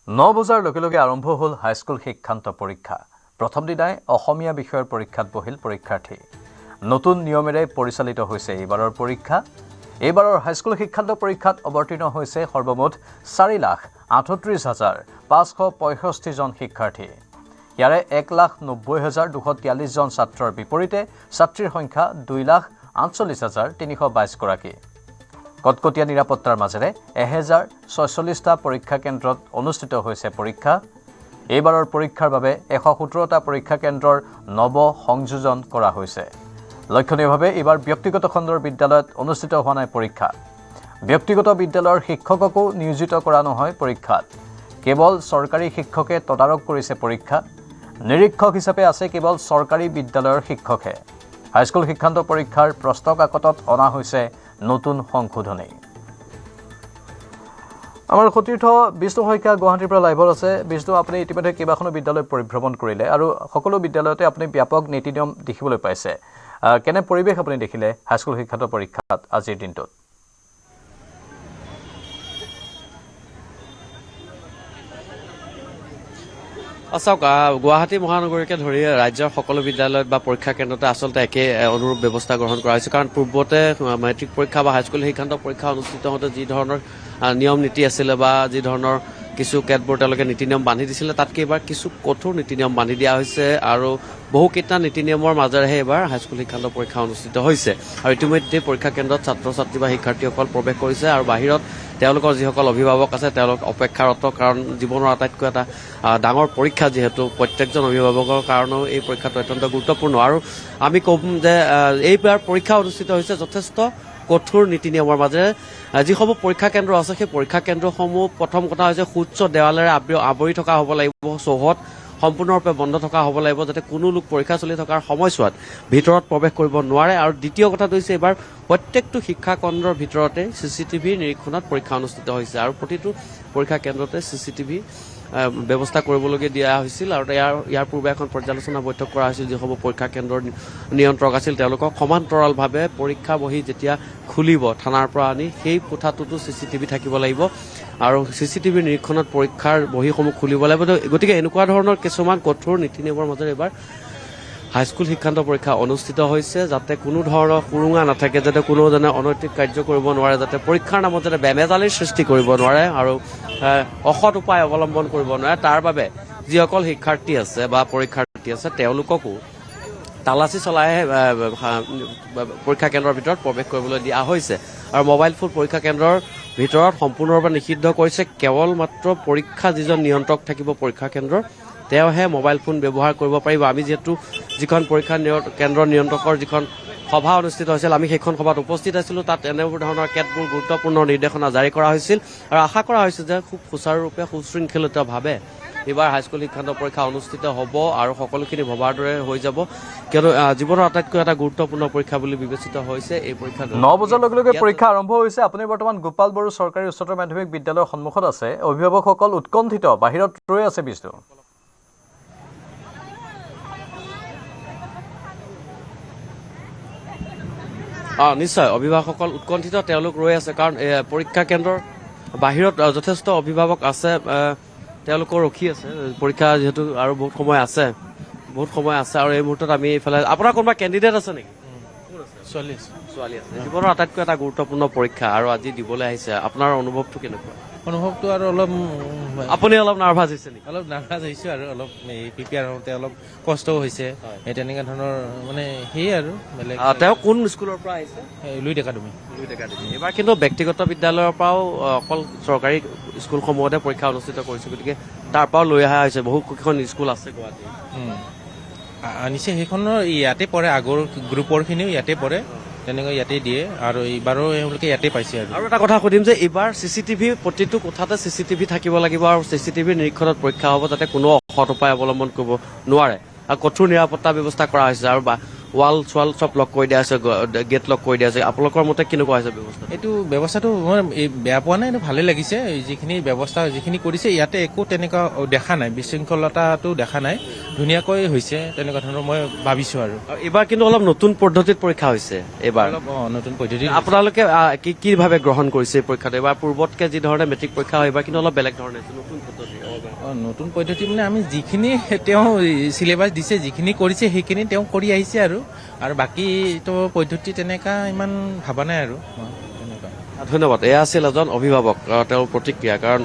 9 বজাৰ লগে লগে আৰম্ভ হ'ল হাইস্কুল শিক্ষান্ত পৰীক্ষা। প্ৰথম দিনাই অসমীয়া বিষয়ৰ পৰীক্ষাত বহিল পৰীক্ষাৰ্থী। নতুন নিয়মেৰে পৰিচালিত হৈছে এইবাৰৰ পৰীক্ষা। এইবাৰৰ হাইস্কুল শিক্ষান্ত পৰীক্ষাত অৱতীৰ্ণ হৈছে সৰ্বমুঠ 4,38,565 জন শিক্ষাৰ্থী। ইয়াৰে 1,90,243 জন ছাত্ৰৰ বিপৰীতে ছাত্ৰীৰ সংখ্যা 2,48,322 গৰাকী। কটকটীয়া নিৰাপত্তাৰ মাজেৰে 1046টা পৰীক্ষা কেন্দ্ৰত অনুষ্ঠিত হৈছে পৰীক্ষা। এইবাৰৰ পৰীক্ষাৰ বাবে 117টা পৰীক্ষা কেন্দ্ৰৰ নৱ সংযোজন কৰা হৈছে। লক্ষণীয়ভাৱে এইবাৰ ব্যক্তিগত খণ্ডৰ বিদ্যালয়ত অনুষ্ঠিত হোৱা নাই পৰীক্ষা। ব্যক্তিগত বিদ্যালয়ৰ শিক্ষককো নিয়োজিত কৰা নহয় পৰীক্ষাত। কেৱল চৰকাৰী শিক্ষকে তদাৰক কৰিছে পৰীক্ষা। নিৰীক্ষক হিচাপে আছে কেৱল চৰকাৰী বিদ্যালয়ৰ শিক্ষকে। হাইস্কুল শিক্ষান্ত পৰীক্ষাৰ প্ৰশ্ন কাকতত অনা হৈছে নতুন সংশোধনী। আমাৰ সতীৰ্থ বিষ্ণু শইকীয়া গুৱাহাটীৰ পৰা লাইভত আছে। বিষ্ণু, আপুনি ইতিমধ্যে কেইবাখনো বিদ্যালয় পৰিভ্ৰমণ কৰিলে আৰু সকলো বিদ্যালয়তে আপুনি ব্যাপক নীতি নিয়ম দেখিবলৈ পাইছে। কেনে পৰিৱেশ আপুনি দেখিলে হাইস্কুল শিক্ষান্ত পৰীক্ষাত আজিৰ দিনটোত? চাওক, গুৱাহাটী মহানগৰীকে ধৰি ৰাজ্যৰ সকলো বিদ্যালয়ত বা পৰীক্ষা কেন্দ্ৰতে আচলতে একে অনুৰূপ ব্যৱস্থা গ্ৰহণ কৰা হৈছে। কাৰণ পূৰ্বতে মেট্ৰিক পৰীক্ষা বা হাইস্কুল শিক্ষান্ত পৰীক্ষা অনুষ্ঠিত হওঁতে যি ধৰণৰ নিয়ম নীতি আছিলে বা যি ধৰণৰ কিছু কেতবোৰ তেওঁলোকে নীতি নিয়ম বান্ধি দিছিলে, তাতকৈ এইবাৰ কিছু কঠোৰ নীতি নিয়ম বান্ধি দিয়া হৈছে আৰু বহুকেইটা নীতি নিয়মৰ মাজেৰেহে এইবাৰ হাইস্কুল শিক্ষান্ত পৰীক্ষা অনুষ্ঠিত হৈছে। আৰু ইতিমধ্যে পৰীক্ষা কেন্দ্ৰত ছাত্ৰ ছাত্ৰী বা শিক্ষাৰ্থীসকল প্ৰৱেশ কৰিছে আৰু বাহিৰত তেওঁলোকৰ যিসকল অভিভাৱক আছে তেওঁলোক অপেক্ষাৰত। কাৰণ জীৱনৰ আটাইতকৈ এটা ডাঙৰ পৰীক্ষা, যিহেতু প্ৰত্যেকজন অভিভাৱকৰ কাৰণেও এই পৰীক্ষাটো অত্যন্ত গুৰুত্বপূৰ্ণ। আৰু আমি ক'ম যে এইবাৰ পৰীক্ষা অনুষ্ঠিত হৈছে যথেষ্ট কঠোৰ নীতি নিয়মৰ মাজেৰে। যিসমূহ পৰীক্ষা কেন্দ্ৰ আছে সেই পৰীক্ষা কেন্দ্ৰসমূহ প্ৰথম কথা হৈছে সুউচ্চ দেৱালেৰে আৱৰি থকা হ'ব লাগিব, চৌহদ সম্পূৰ্ণৰূপে বন্ধ থকা হ'ব লাগিব, যাতে কোনো লোক পৰীক্ষা চলি থকাৰ সময়ছোৱাত ভিতৰত প্ৰৱেশ কৰিব নোৱাৰে। আৰু দ্বিতীয় কথাটো হৈছে এইবাৰ প্ৰত্যেকটো শিক্ষা কেন্দ্ৰৰ ভিতৰতে CCTV নিৰীক্ষণত পৰীক্ষা অনুষ্ঠিত হৈছে আৰু প্ৰতিটো পৰীক্ষা কেন্দ্ৰতে CCTV ব্যৱস্থা কৰিবলগীয়া দিয়া হৈছিল। আৰু ইয়াৰ পূৰ্বে এখন পৰ্যালোচনা বৈঠক কৰা হৈছিল। যিসমূহ পৰীক্ষা কেন্দ্ৰৰ নিয়ন্ত্ৰক আছিল তেওঁলোকক সমান্তৰালভাৱে পৰীক্ষা বহি যেতিয়া খুলিব থানাৰ পৰা আনি, সেই কোঠাটোতো CCTV থাকিব লাগিব আৰু CCTV নিৰীক্ষণত পৰীক্ষাৰ বহীসমূহ খুলিব লাগিব। গতিকে এনেকুৱা ধৰণৰ কিছুমান কঠোৰ নীতি নিয়মৰ মাজেৰে এইবাৰ হাইস্কুল শিক্ষান্ত পৰীক্ষা অনুষ্ঠিত হৈছে, যাতে কোনো ধৰণৰ সুৰুঙা নাথাকে, যাতে কোনোজনে অনৈতিক কাৰ্য কৰিব নোৱাৰে, যাতে পৰীক্ষাৰ নামত যাতে বেমেজালিৰ সৃষ্টি কৰিব নোৱাৰে আৰু অসৎ উপায় অৱলম্বন কৰিব নোৱাৰে। তাৰ বাবে যিসকল শিক্ষাৰ্থী আছে বা পৰীক্ষাৰ্থী আছে তেওঁলোককো তালাচী চলাইহে পৰীক্ষা কেন্দ্ৰৰ ভিতৰত প্ৰৱেশ কৰিবলৈ দিয়া হৈছে। আৰু মোবাইল ফোন পৰীক্ষা কেন্দ্ৰৰ ভিতৰত সম্পূৰ্ণৰূপে নিষিদ্ধ কৰিছে। কেৱল মাত্ৰ পৰীক্ষা যিজন নিয়ন্ত্ৰক থাকিব পৰীক্ষা কেন্দ্ৰৰ, তেওঁহে মোবাইল ফোন ব্যৱহাৰ কৰিব পাৰিব। আমি যিহেতু যিখন পৰীক্ষা কেন্দ্ৰৰ নিয়ন্ত্ৰকৰ যিখন সভা অনুষ্ঠিত হৈছিল, আমি সেইখন সভাত উপস্থিত আছিলোঁ। তাত এনেবোৰ ধৰণৰ কেতবোৰ গুৰুত্বপূৰ্ণ নিৰ্দেশনা জাৰি কৰা হৈছিল আৰু আশা কৰা হৈছে যে খুব সুচাৰুৰূপে সুশৃংখলিতভাৱে এইবাৰ হাইস্কুল শিক্ষান্ত পৰীক্ষা অনুষ্ঠিত হ'ব আৰু সকলোখিনি ভবাৰ দৰে হৈ যাব, কিয়নো জীৱনৰ আটাইতকৈ এটা গুৰুত্বপূৰ্ণ পৰীক্ষা বুলি বিবেচিত হৈছে এই পৰীক্ষা। 9 বজাৰ লগে লগে পৰীক্ষা আৰম্ভ হৈছে। আপুনি বৰ্তমান গোপাল বড়ো চৰকাৰী উচ্চতৰ মাধ্যমিক বিদ্যালয়ৰ সন্মুখত আছে। অভিভাৱকসকল উৎকণ্ঠিত, বাহিৰত ৰৈ আছে। বিষ্ণু, নিশ্চয় অভিভাৱকসকল উৎকণ্ঠিত, তেওঁলোক ৰৈ আছে। কাৰণ পৰীক্ষা কেন্দ্ৰৰ বাহিৰত যথেষ্ট অভিভাৱক আছে, তেওঁলোকৰ ৰখি আছে পৰীক্ষা যিহেতু আৰু বহুত সময় আছে আৰু এই মুহূৰ্তত আমি এইফালে আপোনাৰ কোনোবা কেণ্ডিডেট আছে নেকি? ছোৱালী আছে। জীৱনৰ আটাইতকৈ এটা গুৰুত্বপূৰ্ণ পৰীক্ষা আৰু আজি দিবলৈ আহিছে, আপোনাৰ অনুভৱটো কেনেকুৱা? অনুভৱটো আৰু আপুনি অলপ নাৰ্ভাছ হৈছে নেকি? অলপ নাৰ্ভাছ হৈছোঁ আৰু অলপ প্ৰিপেয়াৰ হওঁতে অলপ কষ্টও হৈছে। তেনেকুৱা ধৰণৰ মানে সেয়ে আৰু বেলেগ। তেওঁ কোন স্কুলৰ পৰা আহিছে? লুইট একাডেমি। এইবাৰ কিন্তু ব্যক্তিগত বিদ্যালয়ৰ পৰাও অকল চৰকাৰী স্কুলসমূহতে পৰীক্ষা অনুষ্ঠিত কৰিছে, গতিকে তাৰ পৰাও লৈ অহা হৈছে। বহুকেইখন স্কুল আছে গুৱাহাটীত আনিছে, সেইখনৰ ইয়াতে পৰে, আগৰ গ্ৰুপৰখিনিও ইয়াতে পৰে, তেনেকৈ ইয়াতে দিয়ে আৰু এইবাৰো এওঁলোকে ইয়াতে পাইছে। আৰু এটা কথা সুধিম যে এইবাৰ CCTV প্ৰতিটো কোঠাতে CCTV থাকিব লাগিব আৰু CCTV নিৰীক্ষণত পৰীক্ষা হ'ব, যাতে কোনো অসৎ উপায় অৱলম্বন কৰিব নোৱাৰে আৰু কঠোৰ নিৰাপত্তা ব্যৱস্থা কৰা হৈছে। আৰু ৱাল চোৱাল চব লক কৰি দিয়া হৈছে, গেট লক কৰি দিয়া হৈছে, আপোনালোকৰ মতে কেনেকুৱা হৈছে ব্যৱস্থা? এইটো ব্যৱস্থাটো মই বেয়া পোৱা নাই, এইটো ভালেই লাগিছে। যিখিনি ব্যৱস্থা যিখিনি কৰিছে ইয়াতে একো তেনেকুৱা দেখা নাই, বিশৃংখলতাটো দেখা নাই, ধুনীয়াকৈ হৈছে তেনেকুৱা ধৰণৰ মই ভাবিছোঁ আৰু এইবাৰ কিন্তু অলপ নতুন পদ্ধতিত পৰীক্ষা হৈছে। এইবাৰ অলপ নতুন পদ্ধতি। আপোনালোকে কিভাৱে গ্ৰহণ কৰিছে এই পৰীক্ষাটো? এইবাৰ পূৰ্বতকে যি ধৰণে মেট্ৰিক পৰীক্ষা হয় এইবাৰ কিন্তু অলপ বেলেগ ধৰণে হৈছে, নতুন পদ্ধতি। নতুন পদ্ধতি মানে আমি যিখিনি তেওঁ চিলেবাছ দিছে, যিখিনি কৰিছে সেইখিনি তেওঁ কৰি আহিছে আৰু বাকীটো পদ্ধতি তেনেকুৱা ইমান ভবা নাই আৰু তেনেকুৱা। ধন্যবাদ। এয়া আছিল এজন অভিভাৱক, তেওঁৰ প্ৰতিক্ৰিয়া। কাৰণ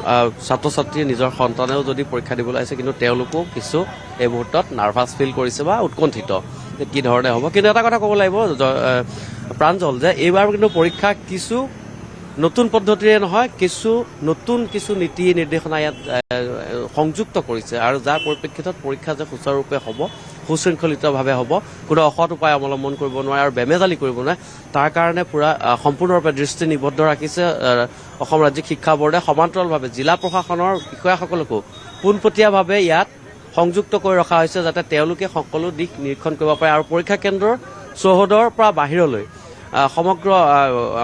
ছাত্ৰ ছাত্ৰীয়ে নিজৰ সন্তানেও যদি পৰীক্ষা দিবলৈ আহিছে, কিন্তু তেওঁলোকো কিছু এই মুহূৰ্তত নাৰ্ভাছ ফিল কৰিছে বা উৎকণ্ঠিত যে কি ধৰণে হ'ব। কিন্তু এটা কথা ক'ব লাগিব প্ৰাঞ্জল, যে এইবাৰ কিন্তু পৰীক্ষা কিছু নতুন পদ্ধতিৰে নহয়, নতুন কিছু নীতি নিৰ্দেশনা ইয়াত সংযুক্ত কৰিছে, আৰু যাৰ পৰিপ্ৰেক্ষিতত পৰীক্ষা যে সুচাৰুৰূপে হ'ব, সুশৃংখলিতভাৱে হ'ব, কোনো অসৎ উপায় অৱলম্বন কৰিব নোৱাৰে আৰু বেমেজালি কৰিব নোৱাৰে, তাৰ কাৰণে পূৰা সম্পূৰ্ণৰূপে দৃষ্টি নিবদ্ধ ৰাখিছে অসম ৰাজ্যিক শিক্ষা বোৰ্ডে। সমান্তৰালভাৱে জিলা প্ৰশাসনৰ বিষয়াসকলকো পোনপটীয়াভাৱে ইয়াত সংযুক্ত কৰি ৰখা হৈছে, যাতে তেওঁলোকে সকলো দিশ নিৰীক্ষণ কৰিব পাৰে আৰু পৰীক্ষা কেন্দ্ৰৰ চৌহদৰ পৰা বাহিৰলৈ সমগ্ৰ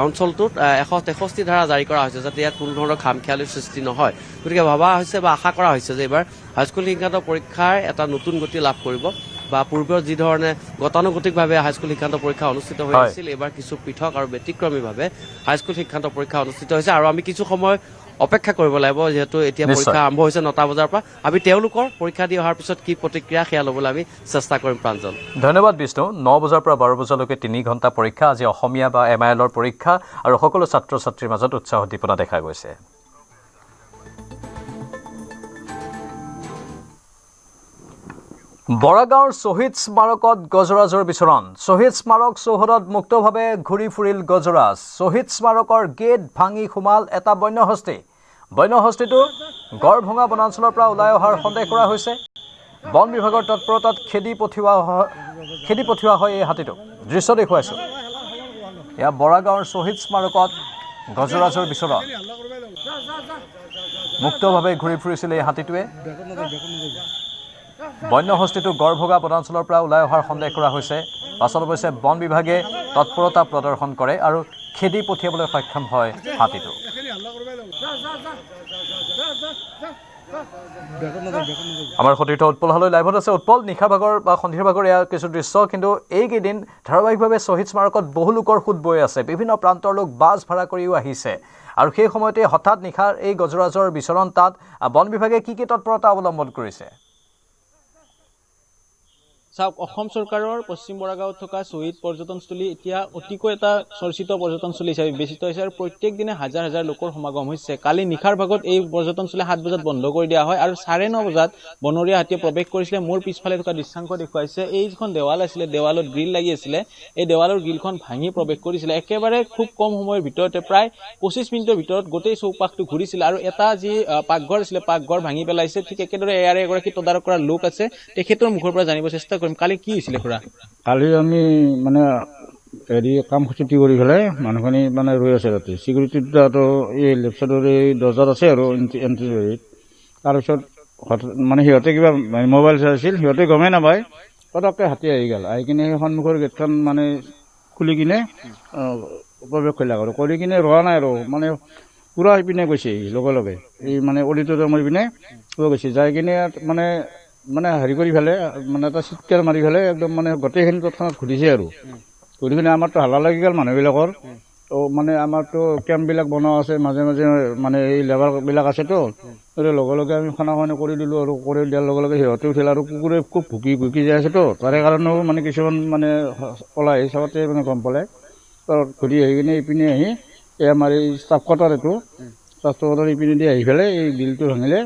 অঞ্চলটোত 163 ধাৰা জাৰি কৰা হৈছে, যাতে ইয়াত কোনো ধৰণৰ খামখেয়ালিৰ সৃষ্টি নহয়। গতিকে ভবা হৈছে বা আশা কৰা হৈছে যে এইবাৰ হাইস্কুল শিক্ষান্ত পৰীক্ষাৰ এটা নতুন গতি লাভ কৰিব, বা পূৰ্বৰ যি ধৰণে গতানুগতিকভাৱে হাইস্কুল শিক্ষান্ত পৰীক্ষা অনুষ্ঠিত হৈ আছিল, এইবাৰ কিছু পৃথক আৰু ব্যতিক্ৰমীভাৱে হাইস্কুল শিক্ষান্ত পৰীক্ষা অনুষ্ঠিত হৈছে। আৰু আমি কিছু সময় অপেক্ষা কৰিব লাগিব, যিহেতু এতিয়া পৰীক্ষা আৰম্ভ হৈছে 9টা বজাৰ পৰা। আমি তেওঁলোকৰ পৰীক্ষা দি অহাৰ পিছত কি প্ৰতিক্ৰিয়া সেয়া ল'বলৈ আমি চেষ্টা কৰিম। প্ৰাঞ্জল, ধন্যবাদ বিষ্ণু। 9 বজাৰ পৰা 12 বজালৈকে 3 ঘণ্টা পৰীক্ষা। আজি অসমীয়া বা MIL পৰীক্ষা, আৰু সকলো ছাত্ৰ ছাত্ৰীৰ মাজত উৎসাহ উদ্দীপনা দেখা গৈছে। বৰাগাঁৱৰ শ্বহীদ স্মাৰকত গজৰাজৰ বিচৰণ। শ্বহীদ স্মাৰক চৌহদত মুক্তভাৱে ঘূৰি ফুৰিল গজৰাজ। শ্বহীদ স্মাৰকৰ গেট ভাঙি সোমাল এটা বন্যহস্তী। বন্যহস্তীটো গড়ভঙা বনাঞ্চলৰ পৰা ওলাই অহাৰ সন্দেহ কৰা হৈছে। বন বিভাগৰ তৎপৰতাত খেদি পঠিওৱা হয় এই হাতীটোক। দৃশ্য দেখুৱাইছোঁ। এয়া বৰাগাঁৱৰ শ্বহীদ স্মাৰকত গজৰাজৰ বিচৰণ। মুক্তভাৱে ঘূৰি ফুৰিছিল এই হাতীটোৱে। বন্যহস্তীটো গড়ভঙা বনাঞ্চলৰ পৰা ওলাই অহাৰ সন্দেহ কৰা হৈছে। পাছত অৱশ্যে বন বিভাগে তৎপৰতা প্ৰদৰ্শন কৰে আৰু খেদি পঠিয়াবলৈ সক্ষম হয় হাতীটো। আমাৰ সতীৰ্থ উৎপল হালৈ লাইভত আছে। উৎপল, নিশাৰ ভাগৰ বা সন্ধিয়াৰ ভাগৰ এয়া কিছু দৃশ্য, কিন্তু এইকেইদিন ধাৰাবাহিকভাৱে শ্বহীদ স্মাৰকত বহু লোকৰ সোঁত বৈ আছে। বিভিন্ন প্ৰান্তৰ লোক বাছ ভাড়া কৰিও আহিছে, আৰু সেই সময়তে হঠাৎ নিশাৰ এই গজৰাজৰ বিচৰণ। তাত বন বিভাগে কি তৎপৰতা অৱলম্বন কৰিছে? চাওক, অসম চৰকাৰৰ পশ্চিম বৰাগাঁৱত থকা শ্বহীদ পৰ্যটনস্থলী এতিয়া অতিকৈ এটা চৰ্চিত পৰ্যটনস্থলী হিচাপে বিবেচিত হৈছে, আৰু প্ৰত্যেক দিনে হাজাৰ হাজাৰ লোকৰ সমাগম হৈছে। কালি নিশাৰ ভাগত এই পৰ্যটনস্থলী 7 বজাত বন্ধ কৰি দিয়া হয়, আৰু 9:30 বজাত বনৰীয়া হাতীয়ে প্ৰৱেশ কৰিছিলে। মোৰ পিছফালে থকা দৃশ্যাংশ দেখুৱাইছে, এই যিখন দেৱাল আছিলে, দেৱালত গ্ৰিল লাগি আছিলে, এই দেৱালৰ গ্ৰিলখন ভাঙি প্ৰৱেশ কৰিছিলে। একেবাৰে খুব কম সময়ৰ ভিতৰতে, প্ৰায় 25 মিনিটৰ ভিতৰত গোটেই চৌপাশটো ঘূৰিছিলে, আৰু এটা যি পাকঘৰ আছিলে, পাকঘৰ ভাঙি পেলাইছে। ঠিক একেদৰে ইয়াৰে এগৰাকী তদাৰক কৰা লোক আছে, তেখেতৰ মুখৰ পৰা জানিব চেষ্টা কৰিম। কালি কি হৈছিলে খুৰা? কালি আমি মানে কাম ছুটি কৰি পেলাই মানুহখিনি মানে ৰৈ আছে তাতে। চিকিউৰিটিটো এই লেফ্ট চাইডৰ এই দৰ্জাত আছে আৰু এণ্ট্ৰি হেৰিত। তাৰপিছত মানে সিহঁতে কিবা মোবাইল চাইছিল, সিহঁতে গমেই নাপায়, পটককৈ হাতী আহি গ'ল। আহি কিনে সেই সন্মুখৰ গেটখন মানে খুলি কিনে প্ৰৱেশ কৰিলে, আৰু কৰি কিনে ৰোৱা নাই আৰু মানে পূৰা সিপিনে গৈছে লগে লগে, এই মানে অডিটৰিয়ামৰ পিনে গৈছে। যাই কিনে মানে হেৰি কৰি ফেলে, মানে এটা চিৎকাৰ মাৰি ফেলে একদম মানে গোটেইখিনি তৎক্ষণাত ঘূৰিছে, আৰু ঘূৰি কিনে আমাৰতো হাল্লা লাগি গ'ল মানুহবিলাকৰ। তো মানে আমাৰতো কেম্পবিলাক বনোৱা আছে, মাজে মাজে মানে এই লেবাৰবিলাক আছেতো, লগে লগে আমি খানা কৰি দিলোঁ, আৰু কৰি দিয়াৰ লগে লগে সিহঁতে উঠিল, আৰু কুকুৰে খুব ভুকি যাই আছেতো, তাৰে কাৰণেও মানে কিছুমান মানে ওলাই আহি চাওঁতে মানে গম পালে। ঘূৰি আহি কিনে ইপিনে আহি এই আমাৰ এই ষ্টাফ কোৱাৰ্টাৰ, এইটো ষ্টাফ কোৱাৰ্টাৰ ইপিনে দি আহি পেলাই এই গ্ৰিলটো ভাঙিলে,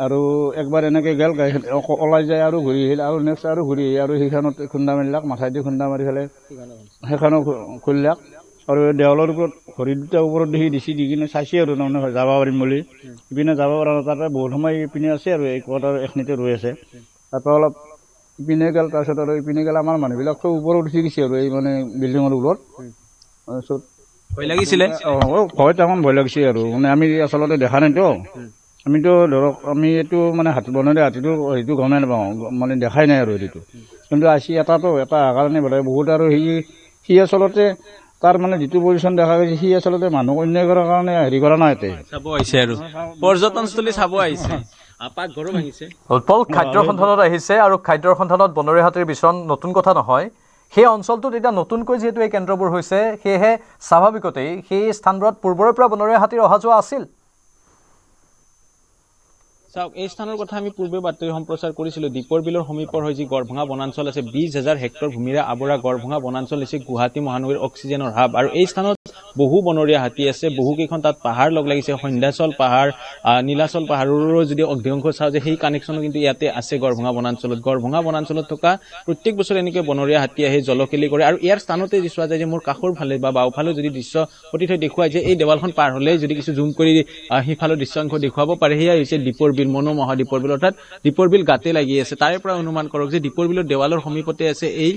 আৰু একবাৰ এনেকৈ গ'ল, গাড়ীখন ওলাই যায় আৰু ঘূৰি আহিল, আৰু নেক্সট আৰু ঘূৰি আহি আৰু সেইখনত খুন্দা মাৰিলাক, মাথাইদি খুন্দা মাৰি ফেলে সেইখনো খুলিলাক, আৰু দেৱালৰ ওপৰত ভৰি দুটা ওপৰত দি কিনে চাইছে আৰু তাৰমানে যাব পাৰিম বুলি। ইপিনে যাব পৰা নাই, তাতে বহুত সময় ইপিনে আছে, আৰু এই কোৱাৰ্টাৰ এখনিতে ৰৈ আছে। তাতে অলপ ইপিনে গ'ল, তাৰপিছত আৰু ইপিনে গ'ল, আমাৰ মানুহবিলাক চব ওপৰত উঠি গৈছে, আৰু এই মানে বিল্ডিঙৰ ওপৰত। তাৰপিছত ভয় লাগিছিলে? ভয় তামান ভয় লাগিছে, আৰু মানে আমি আচলতে দেখা নাইতো, আমিতো ধৰক আমি এইটো মানে হাতী বনৰীয়া হাতীটো সেইটো গমেই নাপাওঁ মানে দেখাই নাই আৰু হেৰিটো কিন্তু আসি এটা কাৰণে বোলে বহুত আৰু সি আচলতে তাৰ মানে যিটো পজিশ্যন দেখা গৈছে সি আচলতে মানুহ অন্যায় কৰাৰ কাৰণে হেৰি কৰা নাই ইয়াতে চাব আহিছে আৰু পৰ্যটনস্থলী চাব আহিছে পাকঘৰো ভাঙিছে উৎপল খাদ্যৰ সন্ধানত আহিছে আৰু খাদ্যৰ সন্ধানত বনৰীয়া হাতীৰ বিচৰণ নতুন কথা নহয় সেই অঞ্চলটোত এতিয়া নতুনকৈ যিহেতু এই কেন্দ্ৰবোৰ হৈছে সেয়েহে স্বাভাৱিকতেই সেই স্থানবোৰত পূৰ্বৰে পৰা বনৰীয়া হাতীৰ অহা যোৱা আছিল চাওক এই স্থানৰ কথা আমি পূৰ্বে বাতৰি সম্প্ৰচাৰ কৰিছিলোঁ দীপৰ বিলৰ সমীপৰ হৈ যি গড়ভঙা বনাঞ্চল আছে 20,000 হেক্টৰ ভূমিৰে আৱৰা গড়ভঙা বনাঞ্চল হৈছে গুৱাহাটী মহানগৰীৰ অক্সিজেনৰ হাব আৰু এই স্থানত বহু বনৰীয়া হাতী আছে বহুকেইখন তাত পাহাৰ লগ লাগিছে সন্ধ্যাচল পাহাৰ নীলাচল পাহাৰৰো যদি অধিকাংশ চাওঁ যে সেই কানেকশ্যনো কিন্তু ইয়াতে আছে গড়ভঙা বনাঞ্চলত থকা প্ৰত্যেক বছৰে এনেকৈ বনৰীয়া হাতী আহি জলকেলি কৰে আৰু ইয়াৰ স্থানতে যি চোৱা যায় যে মোৰ কাষৰ ফালে বা বাওঁফালে যদি দৃশ্য প্ৰতিথৈ দেখুৱাই যে এই দেৱালখন পাৰ হ'লে যদি কিছু জুম কৰি সিফালৰ দৃশ্যাংশ দেখুৱাব পাৰে সেয়া হৈছে দীপৰ বিল মনোমোহা দীপৰ বিল অৰ্থাৎ দীপৰ বিল গাতে লাগি আছে তাৰে পৰা অনুমান কৰক যে দীপৰ বিলৰ দেৱালৰ সমীপতে আছে এই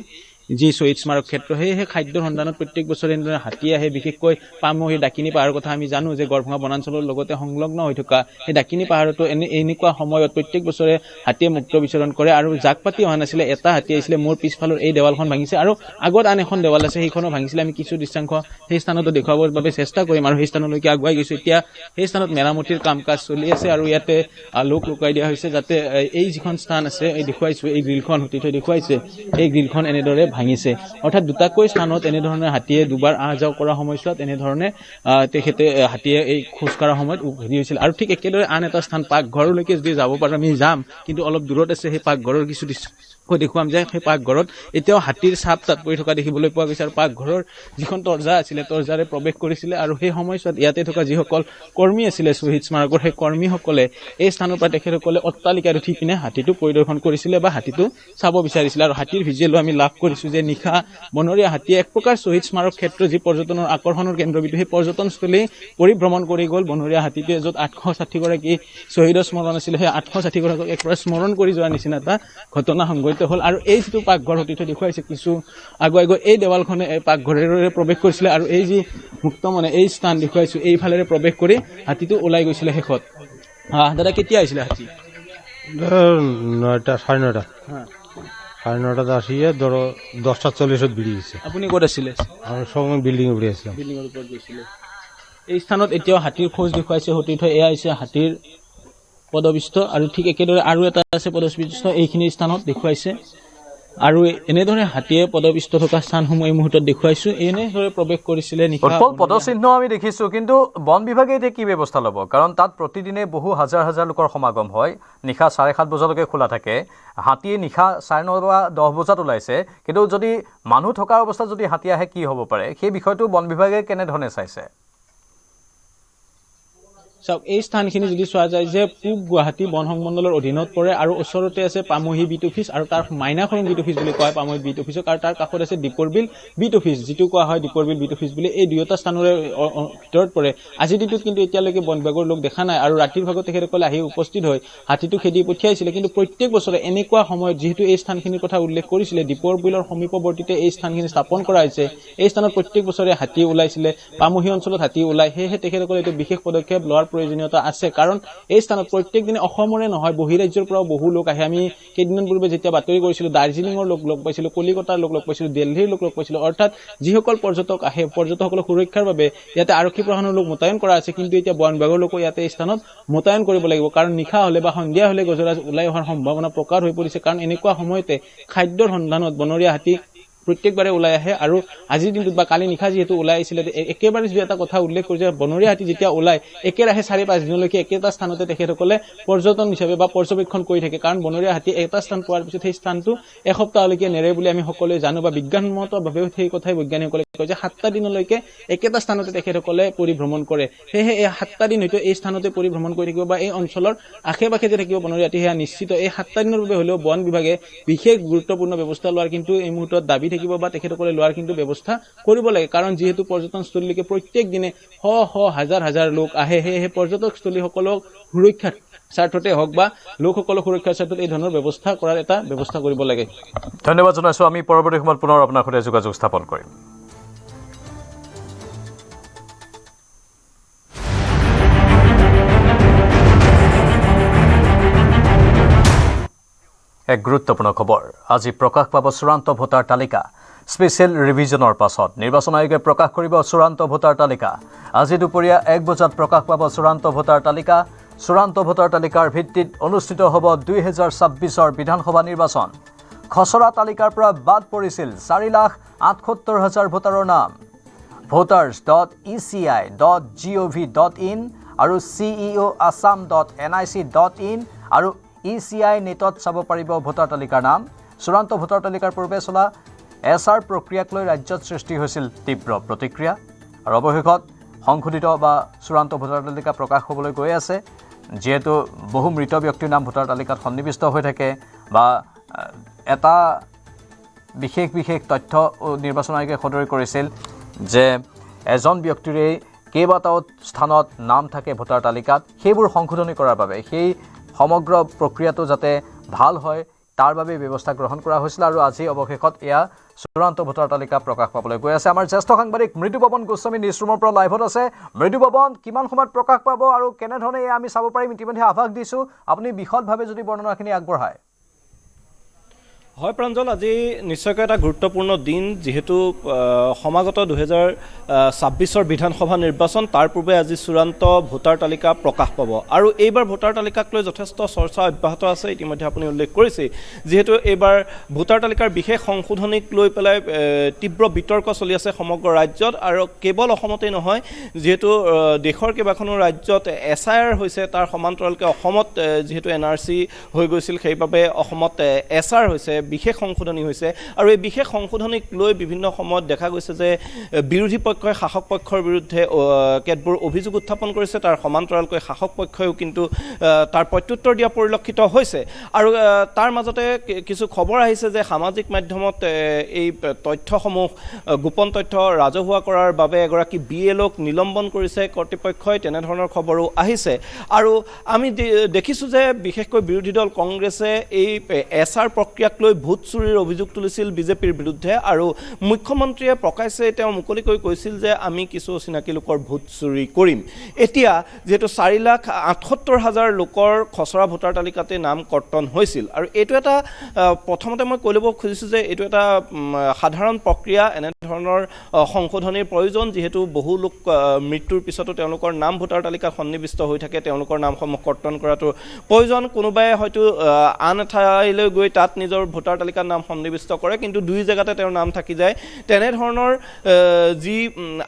যি শ্বহীদ স্মাৰক ক্ষেত্ৰ সেয়েহে খাদ্যৰ সন্ধানত প্ৰত্যেক বছৰে এনেদৰে হাতী আহে বিশেষকৈ পামহি ডাকিনী পাহাৰৰ কথা আমি জানো যে গড়ভঙা বনাঞ্চলৰ লগতে সংলগ্ন হৈ থকা সেই ডাকিনী পাহাৰতো এনেকুৱা সময়ত প্ৰত্যেক বছৰে হাতীয়ে মুক্ত বিচৰণ কৰে আৰু জাক পাতি অহা নাছিলে এটা হাতী আহিছিলে মোৰ পিছফালৰ এই দেৱালখন ভাঙিছে আৰু আগত আন এখন দেৱাল আছে সেইখনো ভাঙিছিলে আমি কিছু দৃশ্যাংশ সেই স্থানতো দেখুৱাবৰ বাবে চেষ্টা কৰিম আৰু সেই স্থানলৈকে আগুৱাই গৈছোঁ এতিয়া সেই স্থানত মেৰামতিৰ কাম কাজ চলি আছে আৰু ইয়াতে লোক লুকাই দিয়া হৈছে যাতে এই যিখন স্থান আছে এই দেখুৱাইছোঁ এই গ্ৰিলখন হুটি থৈ দেখুৱাইছে এই গ্ৰিলখন এনেদৰে ভাঙিছে অৰ্থাৎ দুটাকৈ স্থানত এনেধৰণে হাতীয়ে দুবাৰ আহ যাওঁ কৰা সময়ছোৱাত এনেধৰণে তেখেতে হাতীয়ে এই খোজ কঢ়াৰ সময়ত হেৰি হৈছিল আৰু ঠিক একেদৰে আন এটা স্থান পাকঘৰলৈকে যদি যাব পাৰোঁ আমি যাম কিন্তু অলপ দূৰত আছে সেই পাকঘৰৰ কিছু দৃশ্য দেখুৱাম যে সেই পাকঘৰত এতিয়াও হাতীৰ চাপ তাত পৰি থকা দেখিবলৈ পোৱা গৈছে আৰু পাকঘৰৰ যিখন তৰ্জা আছিলে তৰ্জাৰে প্ৰৱেশ কৰিছিলে আৰু সেই সময়ছোৱাত ইয়াতে থকা যিসকল কৰ্মী আছিলে শ্বহীদ স্মাৰকৰ সেই কৰ্মীসকলে এই স্থানৰ পৰা তেখেতসকলে অট্টালিকাত উঠি পিনে হাতীটো পৰিদৰ্শন কৰিছিলে বা হাতীটো চাব বিচাৰিছিলে আৰু হাতীৰ ভিজুৱেলো আমি লাভ কৰিছোঁ যে নিশা বনৰীয়া হাতীয়ে এক প্ৰকাৰ শ্বহীদ স্মাৰক ক্ষেত্ৰ যি পৰ্যটনৰ আকৰ্ষণৰ কেন্দ্ৰবিন্দু সেই পৰ্যটনস্থলী পৰিভ্ৰমণ কৰি গ'ল বনৰীয়া হাতীটোৱে য'ত 860গৰাকী শ্বহীদৰ স্মৰণ আছিলে সেই 860গৰাকীক একবাৰ স্মৰণ কৰি যোৱাৰ নিচিনা এটা ঘটনা সংঘটিত হ'ল আৰু এই যিটো পাকঘৰ অতীত দেখুৱাইছে কিছু আগুৱাই গৈ এই দেৱালখনে এই পাকঘৰেৰে প্ৰৱেশ কৰিছিলে আৰু এই যি মুক্ত মানে এই স্থান দেখুৱাইছোঁ এইফালেৰে প্ৰৱেশ কৰি হাতীটো ওলাই গৈছিলে শেষত দাদা কেতিয়া আহিছিলে হাতী 9টা 9:30 সাড়ে 9টাত আসিয়ে ধরো 10:40 বেরিয়েছে আপুনি ক'ত আছিলে আমি সঙ্গে বিল্ডিং উপরে আসলাম বিল্ডিঙৰ ওপৰত গৈছিলে এই স্থানত এতিয়াও হাতীৰ খোজ দেখুৱাইছে সতীৰ্থ এয়া হৈছে হাতীৰ পদবিষ্ট আৰু ঠিক একেদৰে আৰু এটা আছে পদবিষ্ট এইখিনি স্থানত দেখুৱাইছে আৰু এনেদৰে হাতীয়ে পদবিষ্ট থকা স্থানসমূহ এই মুহূৰ্তত দেখুৱাইছোঁ এনেদৰে প্ৰৱেশ কৰিছিলে উৎপল পদচিহ্ন আমি দেখিছোঁ কিন্তু বন বিভাগে এতিয়া কি ব্যৱস্থা ল'ব কাৰণ তাত প্ৰতিদিনে বহু হাজাৰ হাজাৰ লোকৰ সমাগম হয় নিশা 7:30 বজালৈকে খোলা থাকে হাতীয়ে নিশা 9:30 বা 10 বজাত ওলাইছে কিন্তু যদি মানুহ থকাৰ অৱস্থাত যদি হাতী আহে কি হ'ব পাৰে সেই বিষয়টো বন বিভাগে কেনেধৰণে চাইছে চাওক এই স্থানখিনি যদি চোৱা যায় যে পূব গুৱাহাটী বন সংমণ্ডলৰ অধীনত পৰে আৰু ওচৰতে আছে পামহি বিট অফিচ আৰু তাৰ মাইনাখৰং বিট অফিচ বুলি কয় পামহি বিট অফিচক আৰু তাৰ কাষত আছে দীপৰ বিল বিট অফিচ যিটো কোৱা হয় দীপৰ বিল বিট অফিচ বুলি এই দুয়োটা স্থানৰে ভিতৰত পৰে আজিৰ দিনটোত কিন্তু এতিয়ালৈকে বন বিভাগৰ লোক দেখা নাই আৰু ৰাতিৰ ভাগত তেখেতসকলে আহি উপস্থিত হৈ হাতীটো খেদি পঠিয়াইছিলে কিন্তু প্ৰত্যেক বছৰে এনেকুৱা সময়ত যিহেতু এই স্থানখিনিৰ কথা উল্লেখ কৰিছিলে দীপৰ বিলৰ সমীপৱৰ্তীতে এই স্থানখিনি স্থাপন কৰা হৈছে এই স্থানত প্ৰত্যেক বছৰে হাতী ওলাইছিলে পামহি অঞ্চলত হাতী ওলাই সেয়েহে তেখেতসকলে এইটো বিশেষ পদক্ষেপ লোৱাৰ প্ৰয়োজনীয়তা আছে কাৰণ এই স্থানত প্ৰত্যেক দিনে অসমৰে নহয় বহিৰাজ্যৰ পৰাও বহু লোক আহে আমি কেইদিনমান পূৰ্বে যেতিয়া বাতৰি কৰিছিলোঁ দাৰ্জিলিঙৰ লোক লগ পাইছিলোঁ কলিকতাৰ লোক লগ পাইছিলোঁ দিল্লীৰ লোক লগ পাইছিলোঁ অৰ্থাৎ যিসকল পৰ্যটক আহে পৰ্যটকসকলক সুৰক্ষাৰ বাবে ইয়াতে আৰক্ষী প্ৰশাসনৰ লোক মোতায়েন কৰা আছে কিন্তু এতিয়া বন বিভাগৰ লোকো ইয়াতে এই স্থানত মোতায়েন কৰিব লাগিব কাৰণ নিশা হ'লে বা সন্ধিয়া হ'লে গজৰাজ ওলাই অহাৰ সম্ভাৱনা প্ৰকাৰ হৈ পৰিছে কাৰণ এনেকুৱা সময়তে খাদ্যৰ সন্ধানত বনৰীয়া হাতী প্ৰত্যেকবাৰে ওলাই আহে আৰু আজিৰ দিনটোত বা কালি নিশা যিহেতু ওলাই আহিছিলে একেবাৰে যদি এটা কথা উল্লেখ কৰিছে বনৰীয়া হাতী যেতিয়া ওলাই একেৰাহে 4-5 দিনলৈকে একেটা স্থানতে তেখেতসকলে পৰ্যটন হিচাপে বা পৰ্যবেক্ষণ কৰি থাকে কাৰণ বনৰীয়া হাতী এটা স্থান পোৱাৰ পিছত সেই স্থানটো এসপ্তাহলৈকে নেৰে বুলি আমি সকলোৱে জানো বা বিজ্ঞানসন্মতভাৱেও সেই কথাই বৈজ্ঞানিকসকলে কয় যে 7টা দিনলৈকে একেটা স্থানতে তেখেতসকলে পৰিভ্ৰমণ কৰে সেয়েহে এই 7টা দিন হয়তো এই স্থানতে পৰিভ্ৰমণ কৰি থাকিব বা এই অঞ্চলৰ আশে পাশে যে থাকিব বনৰীয়া হাতী সেয়া নিশ্চিত এই 7টা দিনৰ বাবে হ'লেও বন বিভাগে বিশেষ গুৰুত্বপূৰ্ণ ব্যৱস্থা লোৱাৰ কিন্তু এই মুহূৰ্তত দাবী থাকিব বা তেখেতসকলে লোৱাৰ কিন্তু ব্যৱস্থা কৰিব লাগে কাৰণ যিহেতু পৰ্যটনস্থলীলৈকে প্ৰত্যেক দিনে হাজাৰ হাজাৰ লোক আহে সেয়েহে পৰ্যটকস্থলীসকলক সুৰক্ষাৰ স্বাৰ্থতে হওক বা লোকসকলক সুৰক্ষাৰ স্বাৰ্থত এই ধৰণৰ ব্যৱস্থা কৰাৰ এটা ব্যৱস্থা কৰিব লাগে ধন্যবাদ জনাইছোঁ আমি পৰৱৰ্তী সময়ত পুনৰ আপোনাৰ সৈতে যোগাযোগ স্থাপন কৰিম এক গুৰুত্বপূৰ্ণ খবৰ আজি প্ৰকাশ পাব চূড়ান্ত ভোটাৰ তালিকা স্পেচিয়েল ৰিভিজনৰ পাছত নিৰ্বাচন আয়োগে প্ৰকাশ কৰিব চূড়ান্ত ভোটাৰ তালিকা আজি দুপৰীয়া 1 বজাত প্ৰকাশ পাব চূড়ান্ত ভোটাৰ তালিকা চূড়ান্ত ভোটাৰ তালিকাৰ ভিত্তিত অনুষ্ঠিত হ'ব 2026ৰ বিধানসভা নিৰ্বাচন খচৰা তালিকাৰ পৰা বাদ পৰিছিল 4,78,000 ভোটাৰৰ নাম voters.eci.gov.in আৰু ceoassam.nic.in আৰু ECI নেটত চাব পাৰিব ভোটাৰ তালিকাৰ নাম চূড়ান্ত ভোটাৰ তালিকাৰ পূৰ্বে চলা এছআৰ প্ৰক্ৰিয়াক লৈ ৰাজ্যত সৃষ্টি হৈছিল তীব্ৰ প্ৰতিক্ৰিয়া আৰু অৱশেষত সংশোধিত বা চূড়ান্ত ভোটাৰ তালিকা প্ৰকাশ হ'বলৈ গৈ আছে যেহেতু বহু মৃত ব্যক্তিৰ নাম ভোটাৰ তালিকাত সন্নিৱিষ্ট হৈ থাকে বা এটা বিশেষ তথ্য নিৰ্বাচন আয়োগে সদৰি কৰিছিল যে এজন ব্যক্তিৰে কেইবাটাও স্থানত নাম থাকে ভোটাৰ তালিকাত সেইবোৰ সংশোধনী কৰাৰ বাবে সেই সমগ্ৰ প্ৰক্ৰিয়াটো যাতে ভাল হয় তাৰ বাবে ব্যৱস্থা গ্ৰহণ কৰা হৈছিল আৰু আজি অৱশেষত এয়া চূড়ান্ত ভোটাৰ তালিকা প্ৰকাশ পাবলৈ গৈ আছে আমাৰ জ্যেষ্ঠ সাংবাদিক মৃদুপৱন গোস্বামী নিউজৰুমৰ পৰা লাইভত আছে মৃদুপৱন কিমান সময়ত প্ৰকাশ পাব আৰু কেনেধৰণে এয়া আমি চাব পাৰিম ইতিমধ্যে আভাস দিছোঁ আপুনি বিশদভাৱে যদি বৰ্ণনাখিনি আগবঢ়ায় হয় প্ৰাঞ্জল আজি নিশ্চয়কৈ এটা গুৰুত্বপূৰ্ণ দিন যেহেতু সমাগত 2026ৰ বিধানসভা নিৰ্বাচন তাৰ পূৰ্বে আজি চূড়ান্ত ভোটাৰ তালিকা প্ৰকাশ পাব আৰু এইবাৰ ভোটাৰ তালিকাক লৈ যথেষ্ট চৰ্চা অব্যাহত আছে ইতিমধ্যে আপুনি উল্লেখ কৰিছে যেহেতু এইবাৰ ভোটাৰ তালিকাৰ বিশেষ সংশোধনীক লৈ পেলাই তীব্ৰ বিতৰ্ক চলি আছে সমগ্ৰ ৰাজ্যত আৰু কেৱল অসমতেই নহয় যেহেতু দেশৰ কেইবাখনো ৰাজ্যত SIR হৈছে তাৰ সমান্তৰালকৈ অসমত যেহেতু NRC হৈ গৈছিল সেইবাবে অসমত SR হৈছে বিশেষ সংশোধনী হৈছে আৰু এই বিশেষ সংশোধনীক লৈ বিভিন্ন সময়ত দেখা গৈছে যে বিৰোধী পক্ষই শাসক পক্ষৰ বিৰুদ্ধে কেতবোৰ অভিযোগ উত্থাপন কৰিছে তাৰ সমান্তৰালকৈ শাসক পক্ষইও কিন্তু তাৰ প্ৰত্যুত্তৰ দিয়া পৰিলক্ষিত হৈছে আৰু তাৰ মাজতে কিছু খবৰ আহিছে যে সামাজিক মাধ্যমত এই তথ্যসমূহ গোপন তথ্য ৰাজহুৱা কৰাৰ বাবে এগৰাকী BLOক নিলম্বন কৰিছে কৰ্তৃপক্ষই তেনেধৰণৰ খবৰো আহিছে আৰু আমি দেখিছোঁ যে বিশেষকৈ বিৰোধী দল কংগ্ৰেছে এই SR প্ৰক্ৰিয়াক লৈ ভোট চুৰিৰ অভিযোগ তুলিছিল বিজেপিৰ বিৰুদ্ধে আৰু মুখ্যমন্ত্ৰীয়ে প্ৰকাশ্যে তেওঁ মুকলিকৈ কৈছিল যে আমি কিছু অচিনাকি লোকৰ ভোট চুৰি কৰিম এতিয়া যেহেতু 4,78,000 লোকৰ খচৰা ভোটাৰ তালিকাতে নাম কৰ্তন হৈছিল আৰু এইটো এটা প্ৰথমতে মই কৈ ল'ব খুজিছোঁ যে এইটো এটা সাধাৰণ প্ৰক্ৰিয়া এনেধৰণৰ সংশোধনীৰ প্ৰয়োজন যিহেতু বহু লোক মৃত্যুৰ পিছতো তেওঁলোকৰ নাম ভোটাৰ তালিকাত সন্নিৱিষ্ট হৈ থাকে তেওঁলোকৰ নামসমূহ কৰ্তন কৰাটো প্ৰয়োজন কোনোবাই হয়তো আন এঠাইলৈ গৈ তাত নিজৰ ভোটাৰ তালিকাৰ নাম সন্নিৱিষ্ট কৰে কিন্তু দুই জেগাতে তেওঁৰ নাম থাকি যায় তেনেধৰণৰ যি